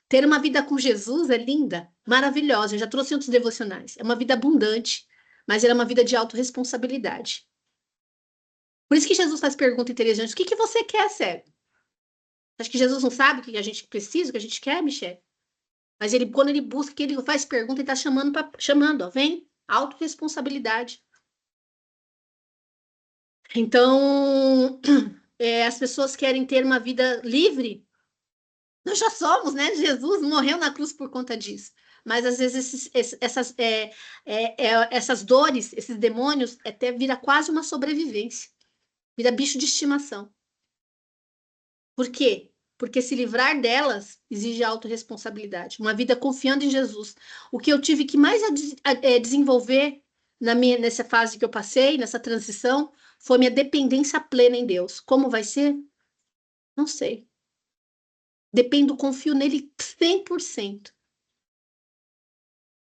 Ter uma vida com Jesus é linda, maravilhosa. Eu já trouxe outros devocionais. É uma vida abundante, mas ela é uma vida de autorresponsabilidade. Por isso que Jesus faz pergunta inteligente: o que você quer, cego? Acho que Jesus não sabe o que a gente precisa, o que a gente quer, Michele? Mas quando ele busca, que ele faz pergunta, ele está chamando, ó, vem, autorresponsabilidade. Então, as pessoas querem ter uma vida livre. Nós já somos, né? Jesus morreu na cruz por conta disso. Mas às vezes essas dores, esses demônios, até vira quase uma sobrevivência. Vira bicho de estimação. Por quê? Porque se livrar delas exige autorresponsabilidade, uma vida confiando em Jesus. O que eu tive que mais desenvolver nessa fase que eu passei, nessa transição, foi minha dependência plena em Deus. Como vai ser? Não sei. Dependo, confio nele 100%.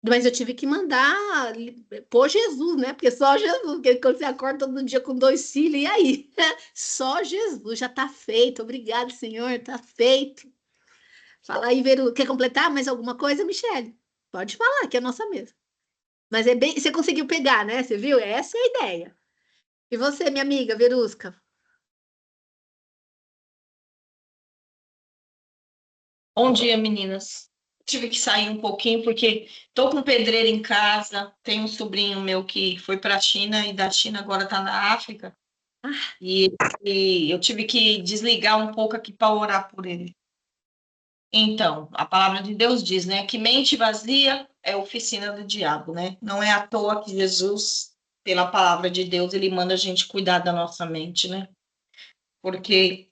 Mas eu tive que mandar pôr Jesus, né? Porque só Jesus, porque quando você acorda todo dia com 2 filhos, e aí? Só Jesus, já está feito. Obrigado, Senhor, está feito. Fala aí, Veru. Quer completar mais alguma coisa, Michele? Pode falar, que é a nossa mesa. Mas é bem. Você conseguiu pegar, né? Você viu? Essa é a ideia. E você, minha amiga, Verusca?
Bom dia, meninas. Tive que sair um pouquinho porque estou com pedreiro em casa. Tem um sobrinho meu que foi para a China e da China agora está na África. E, e eu tive que desligar um pouco aqui para orar por ele. Então, a palavra de Deus diz, né, que mente vazia é oficina do diabo, né? Não é à toa que Jesus, pela palavra de Deus, ele manda a gente cuidar da nossa mente, né? Porque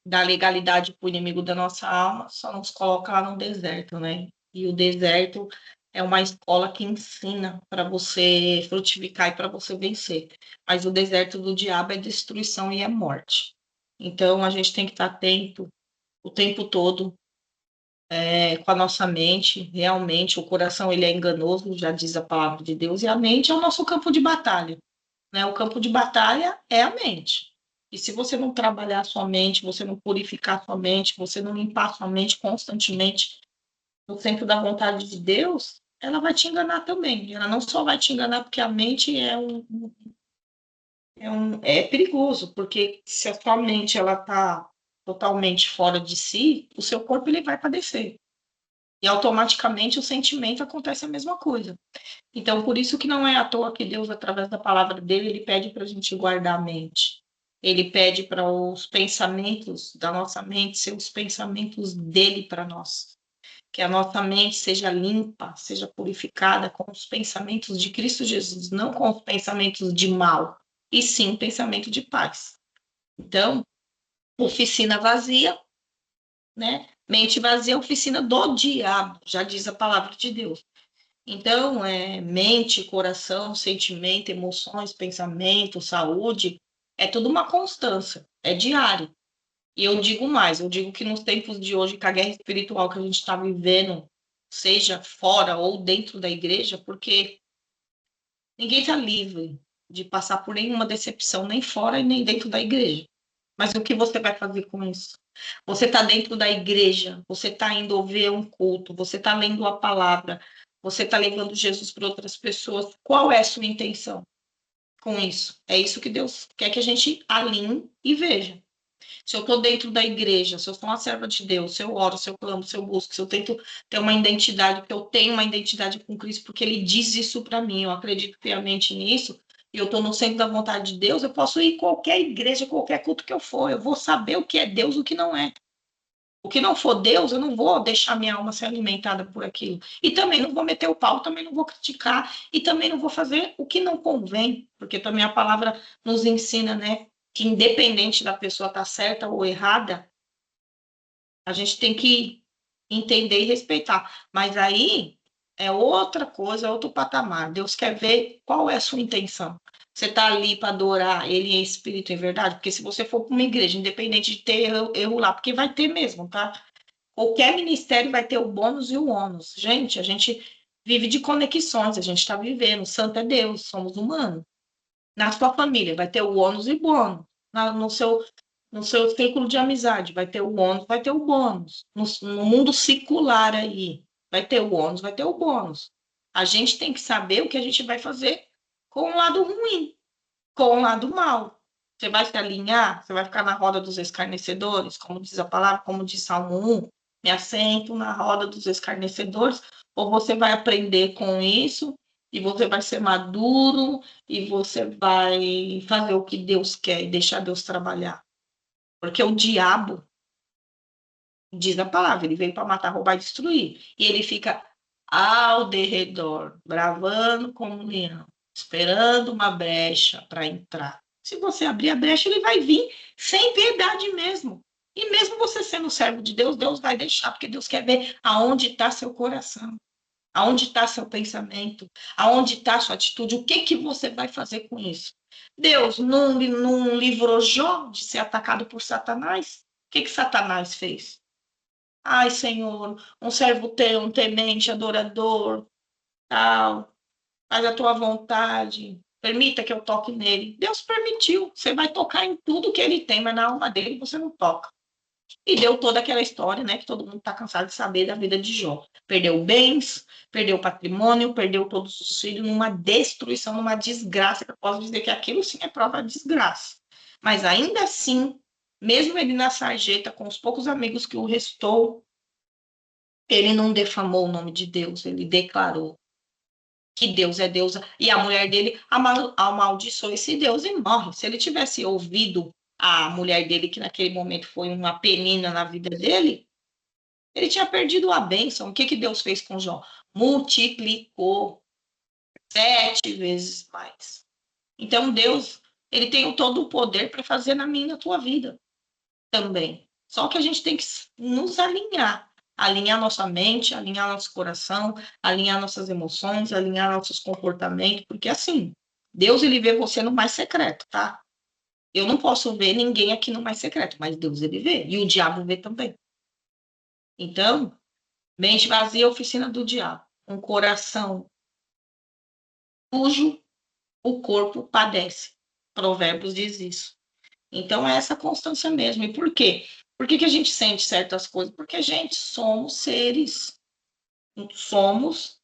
da legalidade para o inimigo da nossa alma, só nos coloca lá no deserto, né? E o deserto é uma escola que ensina para você frutificar e para você vencer. Mas o deserto do diabo é destruição e é morte. Então a gente tem que estar atento o tempo todo com a nossa mente. Realmente o coração ele é enganoso, já diz a palavra de Deus, e a mente é o nosso campo de batalha, né? O campo de batalha é a mente. E se você não trabalhar a sua mente, você não purificar a sua mente, você não limpar a sua mente constantemente no centro da vontade de Deus, ela vai te enganar também. Ela não só vai te enganar porque a mente é perigoso, porque se a sua mente ela está totalmente fora de si, o seu corpo ele vai padecer. E automaticamente o sentimento acontece a mesma coisa. Então, por isso que não é à toa que Deus, através da palavra dele, ele pede para a gente guardar a mente. Ele pede para os pensamentos da nossa mente ser os pensamentos dele para nós. Que a nossa mente seja limpa, seja purificada com os pensamentos de Cristo Jesus, não com os pensamentos de mal, e sim pensamento de paz. Então, oficina vazia, né? Mente vazia é oficina do diabo, já diz a palavra de Deus. Então, mente, coração, sentimento, emoções, pensamento, saúde, é tudo uma constância, é diário. E eu digo mais, eu digo que nos tempos de hoje, com a guerra espiritual que a gente está vivendo, seja fora ou dentro da igreja, porque ninguém está livre de passar por nenhuma decepção, nem fora e nem dentro da igreja. Mas o que você vai fazer com isso? Você está dentro da igreja, você está indo ouvir um culto, você está lendo a palavra, você está levando Jesus para outras pessoas. Qual é a sua intenção com isso? É isso que Deus quer que a gente alinhe e veja. Se eu estou dentro da igreja, se eu sou uma serva de Deus, se eu oro, se eu clamo, se eu busco, se eu tento ter uma identidade, porque eu tenho uma identidade com Cristo, porque Ele diz isso para mim, eu acredito piamente nisso, e eu estou no centro da vontade de Deus, eu posso ir em qualquer igreja, qualquer culto que eu for, eu vou saber o que é Deus e o que não é. O que não for Deus, eu não vou deixar minha alma ser alimentada por aquilo. E também não vou meter o pau, também não vou criticar, e também não vou fazer o que não convém, porque também a palavra nos ensina, né, que independente da pessoa estar certa ou errada, a gente tem que entender e respeitar. Mas aí é outra coisa, é outro patamar. Deus quer ver qual é a sua intenção. Você está ali para adorar Ele em espírito e verdade? Porque se você for para uma igreja, independente de ter erro lá, porque vai ter mesmo, tá? Qualquer ministério vai ter o bônus e o ônus. Gente, a gente vive de conexões, a gente está vivendo. Santo é Deus, somos humanos. Na sua família vai ter o ônus e o bônus. No seu círculo de amizade vai ter o ônus, vai ter o bônus. No mundo circular aí vai ter o ônus, vai ter o bônus. A gente tem que saber o que a gente vai fazer com o lado ruim, com o lado mal. Você vai se alinhar, você vai ficar na roda dos escarnecedores, como diz a palavra, como diz Salmo 1, me assento na roda dos escarnecedores, ou você vai aprender com isso e você vai ser maduro e você vai fazer o que Deus quer e deixar Deus trabalhar. Porque o diabo, diz a palavra, ele veio para matar, roubar e destruir. E ele fica ao derredor, bravando como um leão, esperando uma brecha para entrar. Se você abrir a brecha, ele vai vir sem piedade mesmo. E mesmo você sendo servo de Deus, Deus vai deixar, porque Deus quer ver aonde está seu coração, aonde está seu pensamento, aonde está sua atitude, o que você vai fazer com isso. Deus não livrou Jó de ser atacado por Satanás? O que Satanás fez? Ai, Senhor, um servo teu, um temente, adorador, tal, faz a tua vontade, permita que eu toque nele. Deus permitiu, você vai tocar em tudo que ele tem, mas na alma dele você não toca. E deu toda aquela história, né, que todo mundo está cansado de saber da vida de Jó. Perdeu bens, perdeu patrimônio, perdeu todos os filhos numa destruição, numa desgraça, que eu posso dizer que aquilo sim é prova de desgraça. Mas ainda assim, mesmo ele na sarjeta, com os poucos amigos que o restou, ele não defamou o nome de Deus, ele declarou que Deus é Deus, e a mulher dele amaldiçoou esse Deus e morre. Se ele tivesse ouvido a mulher dele, que naquele momento foi uma penina na vida dele, ele tinha perdido a bênção. O que Deus fez com Jó? Multiplicou 7 vezes mais. Então Deus, ele tem todo o poder para fazer na minha e na tua vida também. Só que a gente tem que nos alinhar nossa mente, alinhar nosso coração, alinhar nossas emoções, alinhar nossos comportamentos, porque assim, Deus, ele vê você no mais secreto, tá? Eu não posso ver ninguém aqui no mais secreto, mas Deus, ele vê, e o diabo vê também. Então, mente vazia, oficina do diabo. Um coração sujo, o corpo padece. Provérbios diz isso. Então, é essa constância mesmo. E por quê? Por que a gente sente certas coisas? Porque a gente somos seres, somos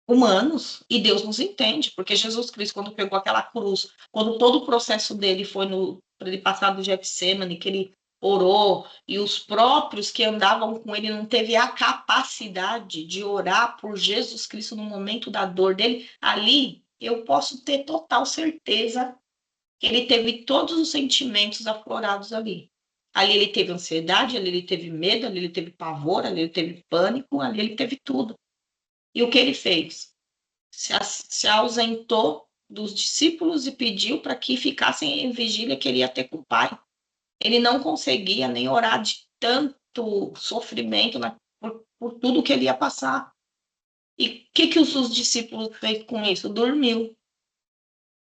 humanos, e Deus nos entende, porque Jesus Cristo, quando pegou aquela cruz, quando todo o processo dele foi para ele passar do Getsemane, que ele orou, e os próprios que andavam com ele não teve a capacidade de orar por Jesus Cristo no momento da dor dele, ali eu posso ter total certeza que ele teve todos os sentimentos aflorados ali. Ali ele teve ansiedade, ali ele teve medo, ali ele teve pavor, ali ele teve pânico, ali ele teve tudo. E o que ele fez? Se ausentou dos discípulos e pediu para que ficassem em vigília que ele ia ter com o Pai. Ele não conseguia nem orar de tanto sofrimento por tudo que ele ia passar. E o que os discípulos fez com isso? Dormiu.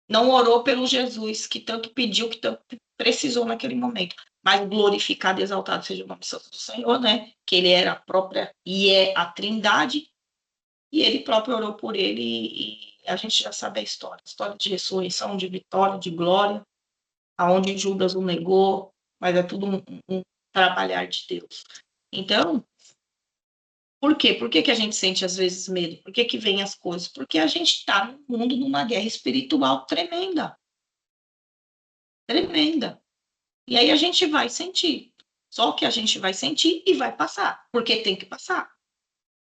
Não orou pelo Jesus, que tanto pediu, que tanto precisou naquele momento. Mas glorificado e exaltado seja o nome do Senhor, né? Que ele era a própria e é a Trindade, e ele próprio orou por ele, e a gente já sabe a história de ressurreição, de vitória, de glória, aonde Judas o negou, mas é tudo um trabalhar de Deus. Então, por quê? Por que a gente sente às vezes medo? Por que vem as coisas? Porque a gente está no mundo numa guerra espiritual tremenda. Tremenda. E aí a gente vai sentir. Só que a gente vai sentir e vai passar, porque tem que passar.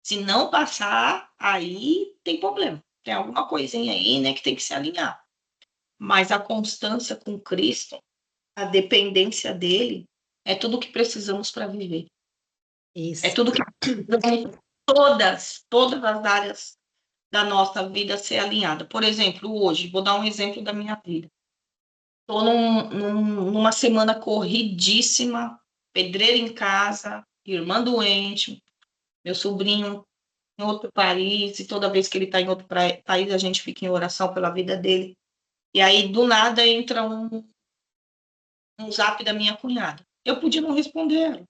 Se não passar, aí tem problema. Tem alguma coisinha aí, né, que tem que se alinhar. Mas a constância com Cristo, a dependência dele, é tudo que precisamos para viver.
Isso.
É tudo que precisamos, todas as áreas da nossa vida ser alinhada. Por exemplo, hoje, vou dar um exemplo da minha vida. Estou numa semana corridíssima, pedreira em casa, irmã doente, meu sobrinho em outro país, e toda vez que ele está em outro país, a gente fica em oração pela vida dele. E aí, do nada, entra um zap da minha cunhada. Eu podia não responder,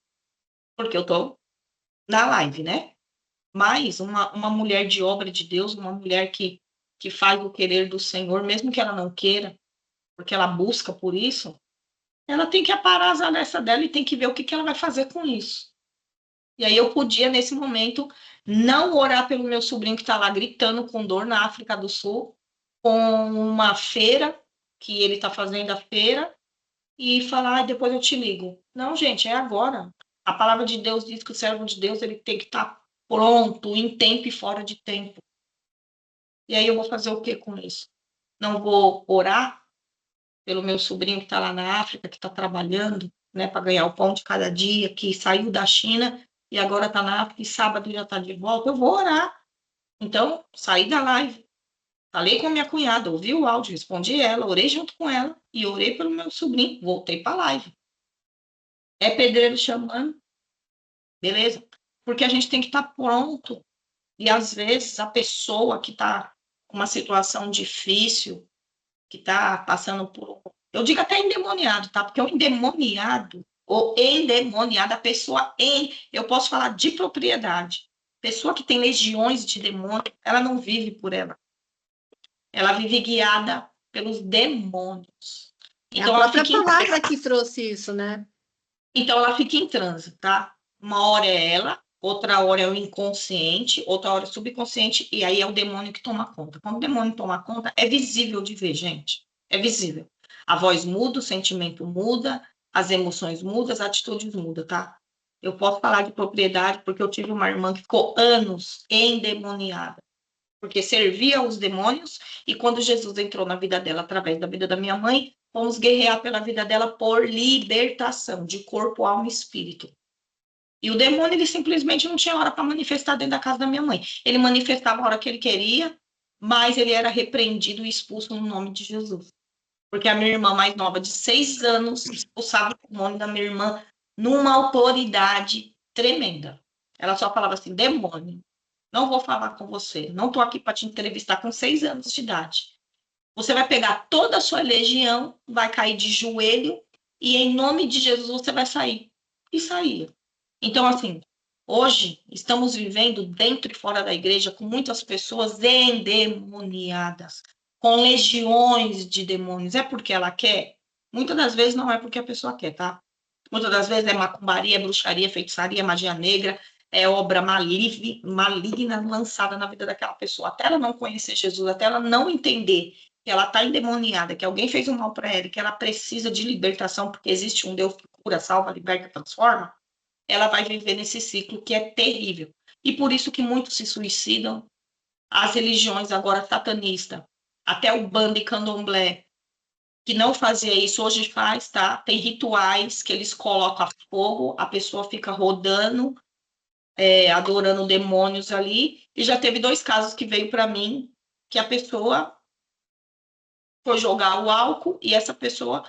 porque eu estou na live, né? Mas uma mulher de obra de Deus, uma mulher que faz o querer do Senhor, mesmo que ela não queira, porque ela busca por isso, ela tem que aparar as arestas dela e tem que ver o que ela vai fazer com isso. E aí eu podia, nesse momento, não orar pelo meu sobrinho que está lá gritando com dor na África do Sul, com uma feira, que ele está fazendo a feira, e falar, depois eu te ligo. Não, gente, é agora. A palavra de Deus diz que o servo de Deus ele tem que estar pronto, em tempo e fora de tempo. E aí eu vou fazer o que com isso? Não vou orar pelo meu sobrinho que está lá na África, que está trabalhando, né, para ganhar o pão de cada dia, que saiu da China e agora está na África e sábado já está de volta. Eu vou orar. Então, saí da live, falei com a minha cunhada, ouvi o áudio, respondi ela, orei junto com ela e orei pelo meu sobrinho, voltei para a live. É pedreiro chamando, beleza? Porque a gente tem que estar pronto. E às vezes a pessoa que está com uma situação difícil, que está passando por... Eu digo até endemoniado, tá? Porque o endemoniado, ou endemoniada, a pessoa eu posso falar de propriedade. Pessoa que tem legiões de demônio, ela não vive por ela. Ela vive guiada pelos demônios.
É
Então,
a
ela
própria
fica
palavra que trouxe isso, né?
Então, ela fica em transe, tá? Uma hora é ela, outra hora é o inconsciente, outra hora é o subconsciente, e aí é o demônio que toma conta. Quando o demônio toma conta, é visível de ver, gente. É visível. A voz muda, o sentimento muda, as emoções mudam, as atitudes mudam, tá? Eu posso falar de propriedade porque eu tive uma irmã que ficou anos endemoniada, porque servia aos demônios, e quando Jesus entrou na vida dela, através da vida da minha mãe, vamos guerrear pela vida dela por libertação de corpo, alma e espírito. E o demônio, ele simplesmente não tinha hora para manifestar dentro da casa da minha mãe. Ele manifestava a hora que ele queria, mas ele era repreendido e expulso no nome de Jesus. Porque a minha irmã mais nova, de 6 anos, expulsava o demônio da minha irmã numa autoridade tremenda. Ela só falava assim, demônio, não vou falar com você, não estou aqui para te entrevistar com 6 anos de idade. Você vai pegar toda a sua legião, vai cair de joelho e em nome de Jesus você vai sair. E saía. Então, assim, hoje estamos vivendo dentro e fora da igreja com muitas pessoas endemoniadas, com legiões de demônios. É porque ela quer? Muitas das vezes não é porque a pessoa quer, tá? Muitas das vezes é macumbaria, bruxaria, feitiçaria, magia negra, é obra maligna lançada na vida daquela pessoa. Até ela não conhecer Jesus, até ela não entender que ela está endemoniada, que alguém fez um mal para ela, que ela precisa de libertação, porque existe um Deus que cura, salva, liberta, transforma, ela vai viver nesse ciclo que é terrível. E por isso que muitos se suicidam, as religiões agora satanistas, até o bando e candomblé, que não fazia isso, hoje faz, tá? Tem rituais que eles colocam a fogo, a pessoa fica rodando, adorando demônios ali, e já teve 2 casos que veio para mim, que a pessoa foi jogar o álcool, e essa pessoa,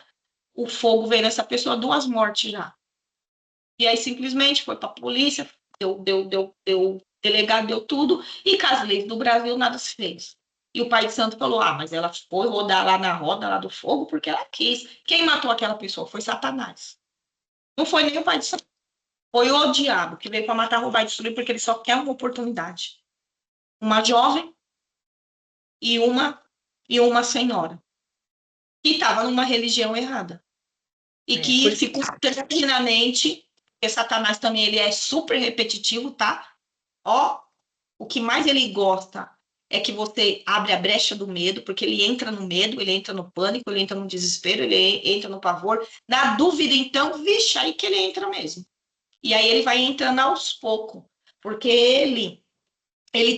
o fogo veio nessa pessoa, 2 mortes já. E aí simplesmente foi para a polícia, deu delegado, deu tudo, e com as leis do Brasil nada se fez. E o pai de santo falou, mas ela foi rodar lá na roda lá do fogo porque ela quis. Quem matou aquela pessoa foi Satanás. Não foi nem o pai de santo. Foi o diabo que veio para matar, roubar e destruir porque ele só quer uma oportunidade. Uma jovem e uma senhora que estava numa religião errada. E que ficou eternamente, porque Satanás também ele é super repetitivo, tá? Ó, o que mais ele gosta é que você abre a brecha do medo, porque ele entra no medo, ele entra no pânico, ele entra no desespero, ele entra no pavor. Na dúvida, então, vixe, aí que ele entra mesmo. E aí ele vai entrando aos poucos, porque ele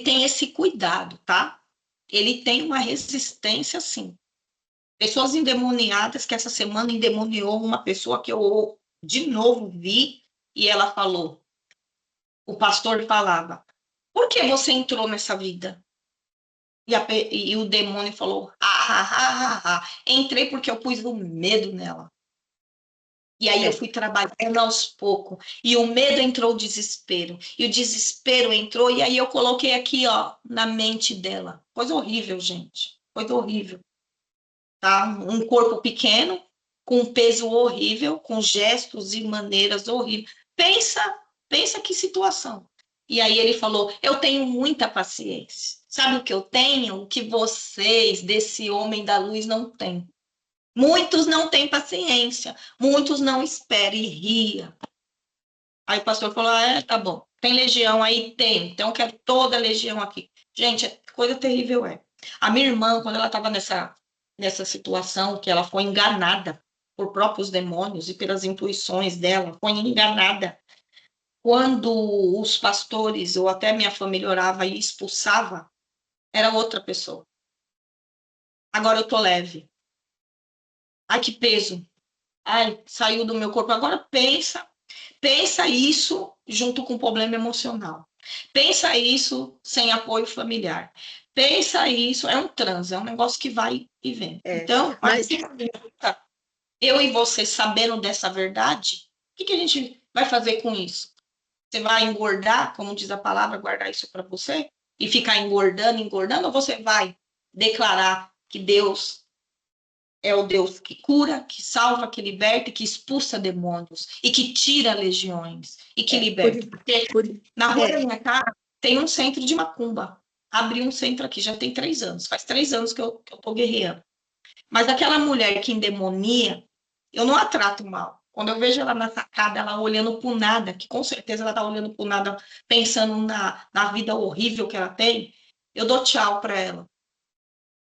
tem esse cuidado, tá? Ele tem uma resistência, sim. Pessoas endemoniadas, que essa semana endemoniou uma pessoa que eu de novo vi, e ela falou, o pastor falava, por que você entrou nessa vida? E o demônio falou, entrei porque eu pus o medo nela. E aí eu fui trabalhando aos poucos, e o medo entrou o desespero, e o desespero entrou, e aí eu coloquei aqui, ó, na mente dela. Coisa horrível, gente, coisa horrível. Tá? Um corpo pequeno, com um peso horrível, com gestos e maneiras horríveis. Pensa que situação. E aí ele falou, eu tenho muita paciência. Sabe o que eu tenho? O que vocês, desse homem da luz, não têm. Muitos não têm paciência, muitos não esperam e ria. Aí o pastor falou, tá bom, tem legião aí? Tem, então eu quero toda a legião aqui. Gente, coisa terrível é. A minha irmã, quando ela estava nessa situação, que ela foi enganada por próprios demônios e pelas intuições dela, foi enganada. Quando os pastores ou até minha família orava e expulsava, era outra pessoa. Agora eu tô leve. Ai, que peso. Ai, saiu do meu corpo. Agora pensa isso junto com problema emocional. Pensa isso sem apoio familiar. Pensa isso, é um transe, é um negócio que vai e vem. Então, mas eu e você sabendo dessa verdade, o que a gente vai fazer com isso? Você vai engordar, como diz a palavra, guardar isso para você? E ficar engordando, ou você vai declarar que Deus é o Deus que cura, que salva, que liberta, que expulsa demônios, e que tira legiões, e que liberta? Porque na rua da minha casa tem um centro de macumba. Abri um centro aqui, já tem 3 anos. Faz 3 anos que eu tô guerreando. Mas aquela mulher que endemonia, eu não a trato mal. Quando eu vejo ela na sacada, ela olhando por nada, que com certeza ela tá olhando por nada, pensando na vida horrível que ela tem, eu dou tchau para ela.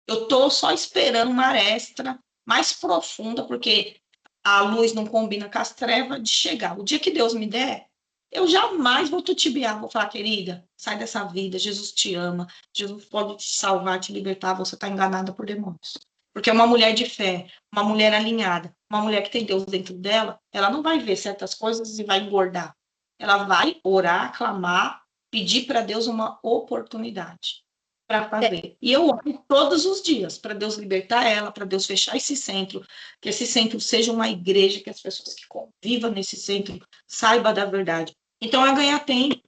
Eu tô só esperando uma aresta mais profunda, porque a luz não combina com as trevas, de chegar. O dia que Deus me der, eu jamais vou tutibiar, vou falar, querida, sai dessa vida, Jesus te ama, Jesus pode te salvar, te libertar, você está enganada por demônios. Porque uma mulher de fé, uma mulher alinhada, uma mulher que tem Deus dentro dela, ela não vai ver certas coisas e vai engordar. Ela vai orar, clamar, pedir para Deus uma oportunidade para fazer. E eu oro todos os dias para Deus libertar ela, para Deus fechar esse centro, que esse centro seja uma igreja, que as pessoas que convivam nesse centro saibam da verdade. Então é ganhar tempo.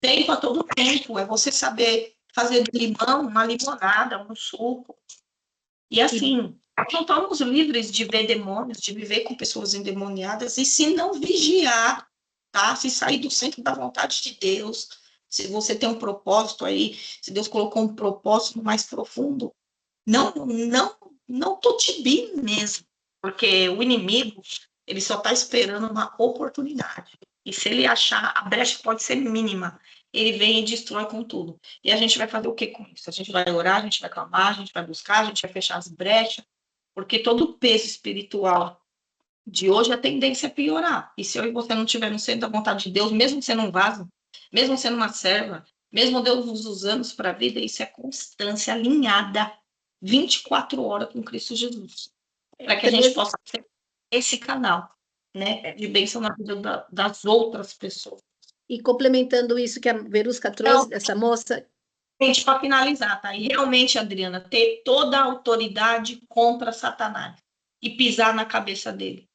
Tempo a todo tempo. É você saber fazer de limão uma limonada, um suco. E assim, não estamos livres de ver demônios, de viver com pessoas endemoniadas, e se não vigiar, tá? Se sair do centro da vontade de Deus, se você tem um propósito aí, se Deus colocou um propósito mais profundo, não tutibe mesmo, porque o inimigo, ele só está esperando uma oportunidade. E se ele achar, a brecha pode ser mínima, ele vem e destrói com tudo. E a gente vai fazer o que com isso? A gente vai orar, a gente vai clamar, a gente vai buscar, a gente vai fechar as brechas, porque todo o peso espiritual de hoje, a tendência é piorar. E se eu e você não estiver no centro da vontade de Deus, mesmo sendo um vaso, mesmo sendo uma serva, mesmo Deus nos usando para a vida, isso é constância alinhada 24 horas com Cristo Jesus. Para que a gente possa ter esse canal, né, de bênção na vida das outras pessoas.
E complementando isso que a Verusca trouxe, dessa moça.
Gente, para finalizar, tá? E realmente, Adriana, ter toda a autoridade contra Satanás e pisar na cabeça dele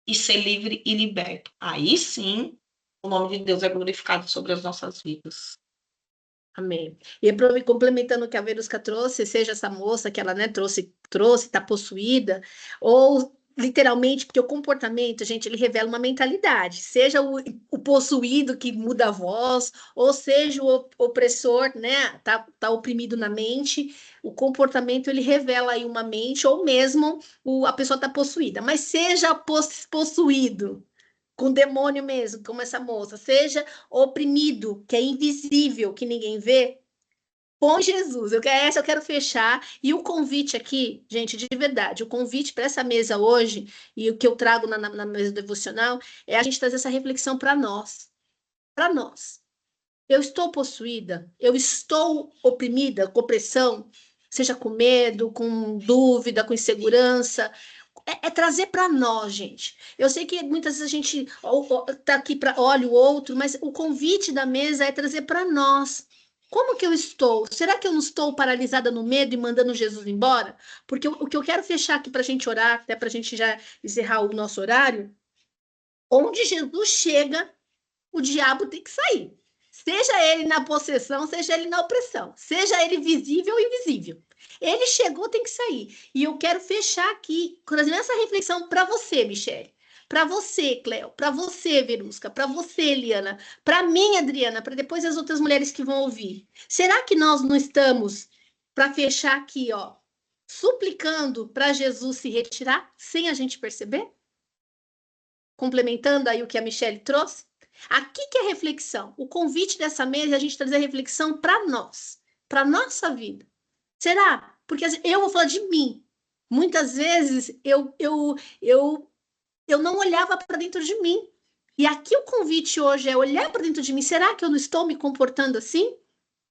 e ser livre e liberto. Aí sim, o nome de Deus é glorificado sobre as nossas vidas.
Amém. E complementando o que a Verusca trouxe, seja essa moça que ela, né, trouxe, está possuída, ou literalmente, porque o comportamento, gente, ele revela uma mentalidade, seja o possuído que muda a voz, ou seja o opressor, né, tá oprimido na mente, o comportamento, ele revela aí uma mente, ou mesmo a pessoa tá possuída, mas seja possuído, com demônio mesmo, como essa moça, seja oprimido, que é invisível, que ninguém vê, com Jesus. Essa eu quero fechar. E o convite aqui, gente, de verdade, o convite para essa mesa hoje, e o que eu trago na mesa devocional, é a gente trazer essa reflexão para nós. Para nós. Eu estou possuída, eu estou oprimida, com opressão, seja com medo, com dúvida, com insegurança. É trazer para nós, gente. Eu sei que muitas vezes a gente está aqui para olha o outro, mas o convite da mesa é trazer para nós. Como que eu estou? Será que eu não estou paralisada no medo e mandando Jesus embora? Porque o que eu quero fechar aqui para a gente orar, até para a gente já encerrar o nosso horário, onde Jesus chega, o diabo tem que sair. Seja ele na possessão, seja ele na opressão, seja ele visível ou invisível. Ele chegou, tem que sair. E eu quero fechar aqui, trazendo essa reflexão para você, Michele, para você, Cleo, para você, Verusca, para você, Eliana, para mim, Adriana, para depois as outras mulheres que vão ouvir. Será que nós não estamos, para fechar aqui, ó, suplicando para Jesus se retirar sem a gente perceber? Complementando aí o que a Michele trouxe? Aqui que é reflexão. O convite dessa mesa é a gente trazer reflexão para nós, para nossa vida. Será? Porque eu vou falar de mim. Muitas vezes eu não olhava para dentro de mim. E aqui o convite hoje é olhar para dentro de mim. Será que eu não estou me comportando assim?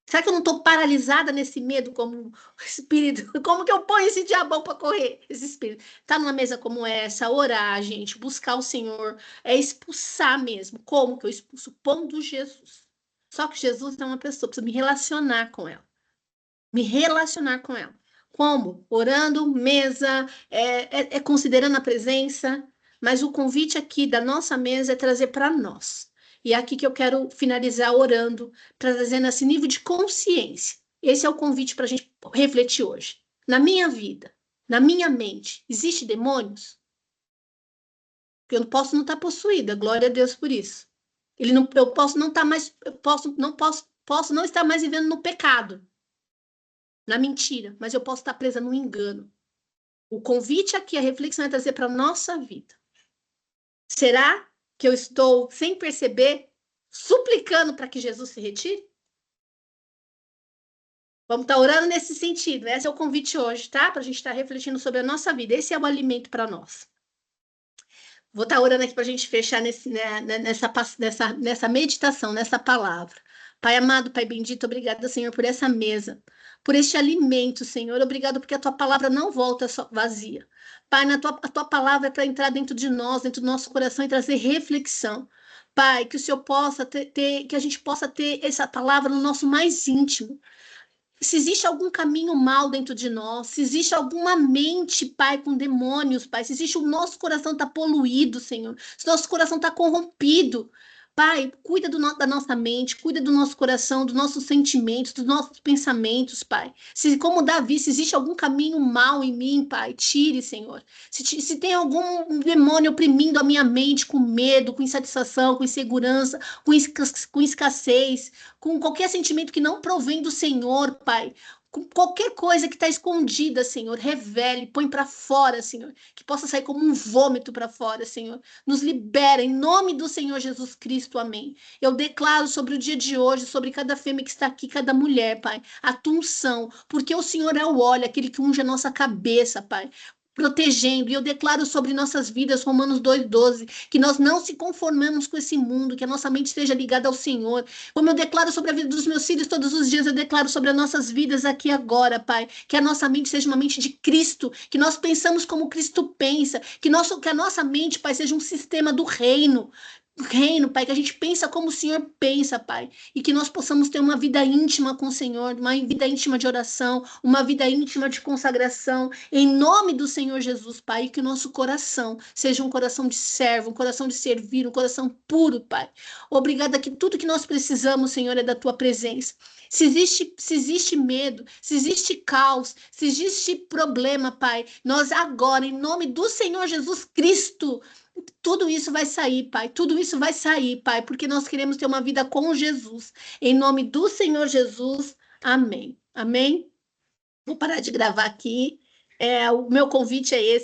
Será que eu não estou paralisada nesse medo como espírito? Como que eu ponho esse diabão para correr? Esse espírito. Tá numa mesa como essa, orar, gente, buscar o Senhor, é expulsar mesmo. Como que eu expulso? Pondo Jesus. Só que Jesus é uma pessoa, preciso me relacionar com ela. Me relacionar com ela. Como? Orando, mesa, considerando a presença. Mas o convite aqui da nossa mesa é trazer para nós. E é aqui que eu quero finalizar orando, trazendo esse nível de consciência. Esse é o convite para a gente refletir hoje. Na minha vida, na minha mente, existe demônios? Porque eu posso não estar possuída, glória a Deus por isso. Eu posso não estar mais, posso não estar mais vivendo no pecado, na mentira, mas eu posso estar presa no engano. O convite aqui, a reflexão é trazer para a nossa vida. Será que eu estou, sem perceber, suplicando para que Jesus se retire? Vamos estar orando nesse sentido. Esse é o convite hoje, tá? Para a gente estar refletindo sobre a nossa vida. Esse é o alimento para nós. Vou estar orando aqui para a gente fechar nessa meditação, nessa palavra. Pai amado, Pai bendito, obrigada, Senhor, por essa mesa, por este alimento, Senhor. Obrigado porque a tua palavra não volta só vazia. Pai, a tua palavra é para entrar dentro de nós, dentro do nosso coração e trazer reflexão. Pai, que o Senhor possa que a gente possa ter essa palavra no nosso mais íntimo. Se existe algum caminho mal dentro de nós, se existe alguma mente, Pai, com demônios, Pai, se existe o nosso coração está poluído, Senhor, se nosso coração está corrompido, Pai, cuida da nossa mente, cuida do nosso coração, dos nossos sentimentos, dos nossos pensamentos, Pai. Se, como Davi, se existe algum caminho mal em mim, Pai, tire, Senhor. Se tem algum demônio oprimindo a minha mente com medo, com insatisfação, com insegurança, com escassez, com qualquer sentimento que não provém do Senhor, Pai, com qualquer coisa que está escondida, Senhor, revele, põe para fora, Senhor, que possa sair como um vômito para fora, Senhor. Nos libera, em nome do Senhor Jesus Cristo, amém. Eu declaro sobre o dia de hoje, sobre cada fêmea que está aqui, cada mulher, Pai, a tua unção, porque o Senhor é o óleo, aquele que unge a nossa cabeça, Pai, protegendo, e eu declaro sobre nossas vidas, Romanos 2,12, que nós não se conformamos com esse mundo, que a nossa mente esteja ligada ao Senhor, como eu declaro sobre a vida dos meus filhos todos os dias, eu declaro sobre as nossas vidas aqui agora, Pai, que a nossa mente seja uma mente de Cristo, que nós pensamos como Cristo pensa, que a nossa mente, Pai, seja um sistema do reino, Pai, que a gente pensa como o Senhor pensa, Pai, e que nós possamos ter uma vida íntima com o Senhor, uma vida íntima de oração, uma vida íntima de consagração, em nome do Senhor Jesus, Pai, e que o nosso coração seja um coração de servo, um coração de servir, um coração puro, Pai. Obrigada que tudo que nós precisamos, Senhor, é da Tua presença. Se existe medo, se existe caos, se existe problema, Pai, nós agora, em nome do Senhor Jesus Cristo, tudo isso vai sair, Pai. Tudo isso vai sair, Pai, porque nós queremos ter uma vida com Jesus. Em nome do Senhor Jesus. Amém. Amém? Vou parar de gravar aqui. O meu convite é esse.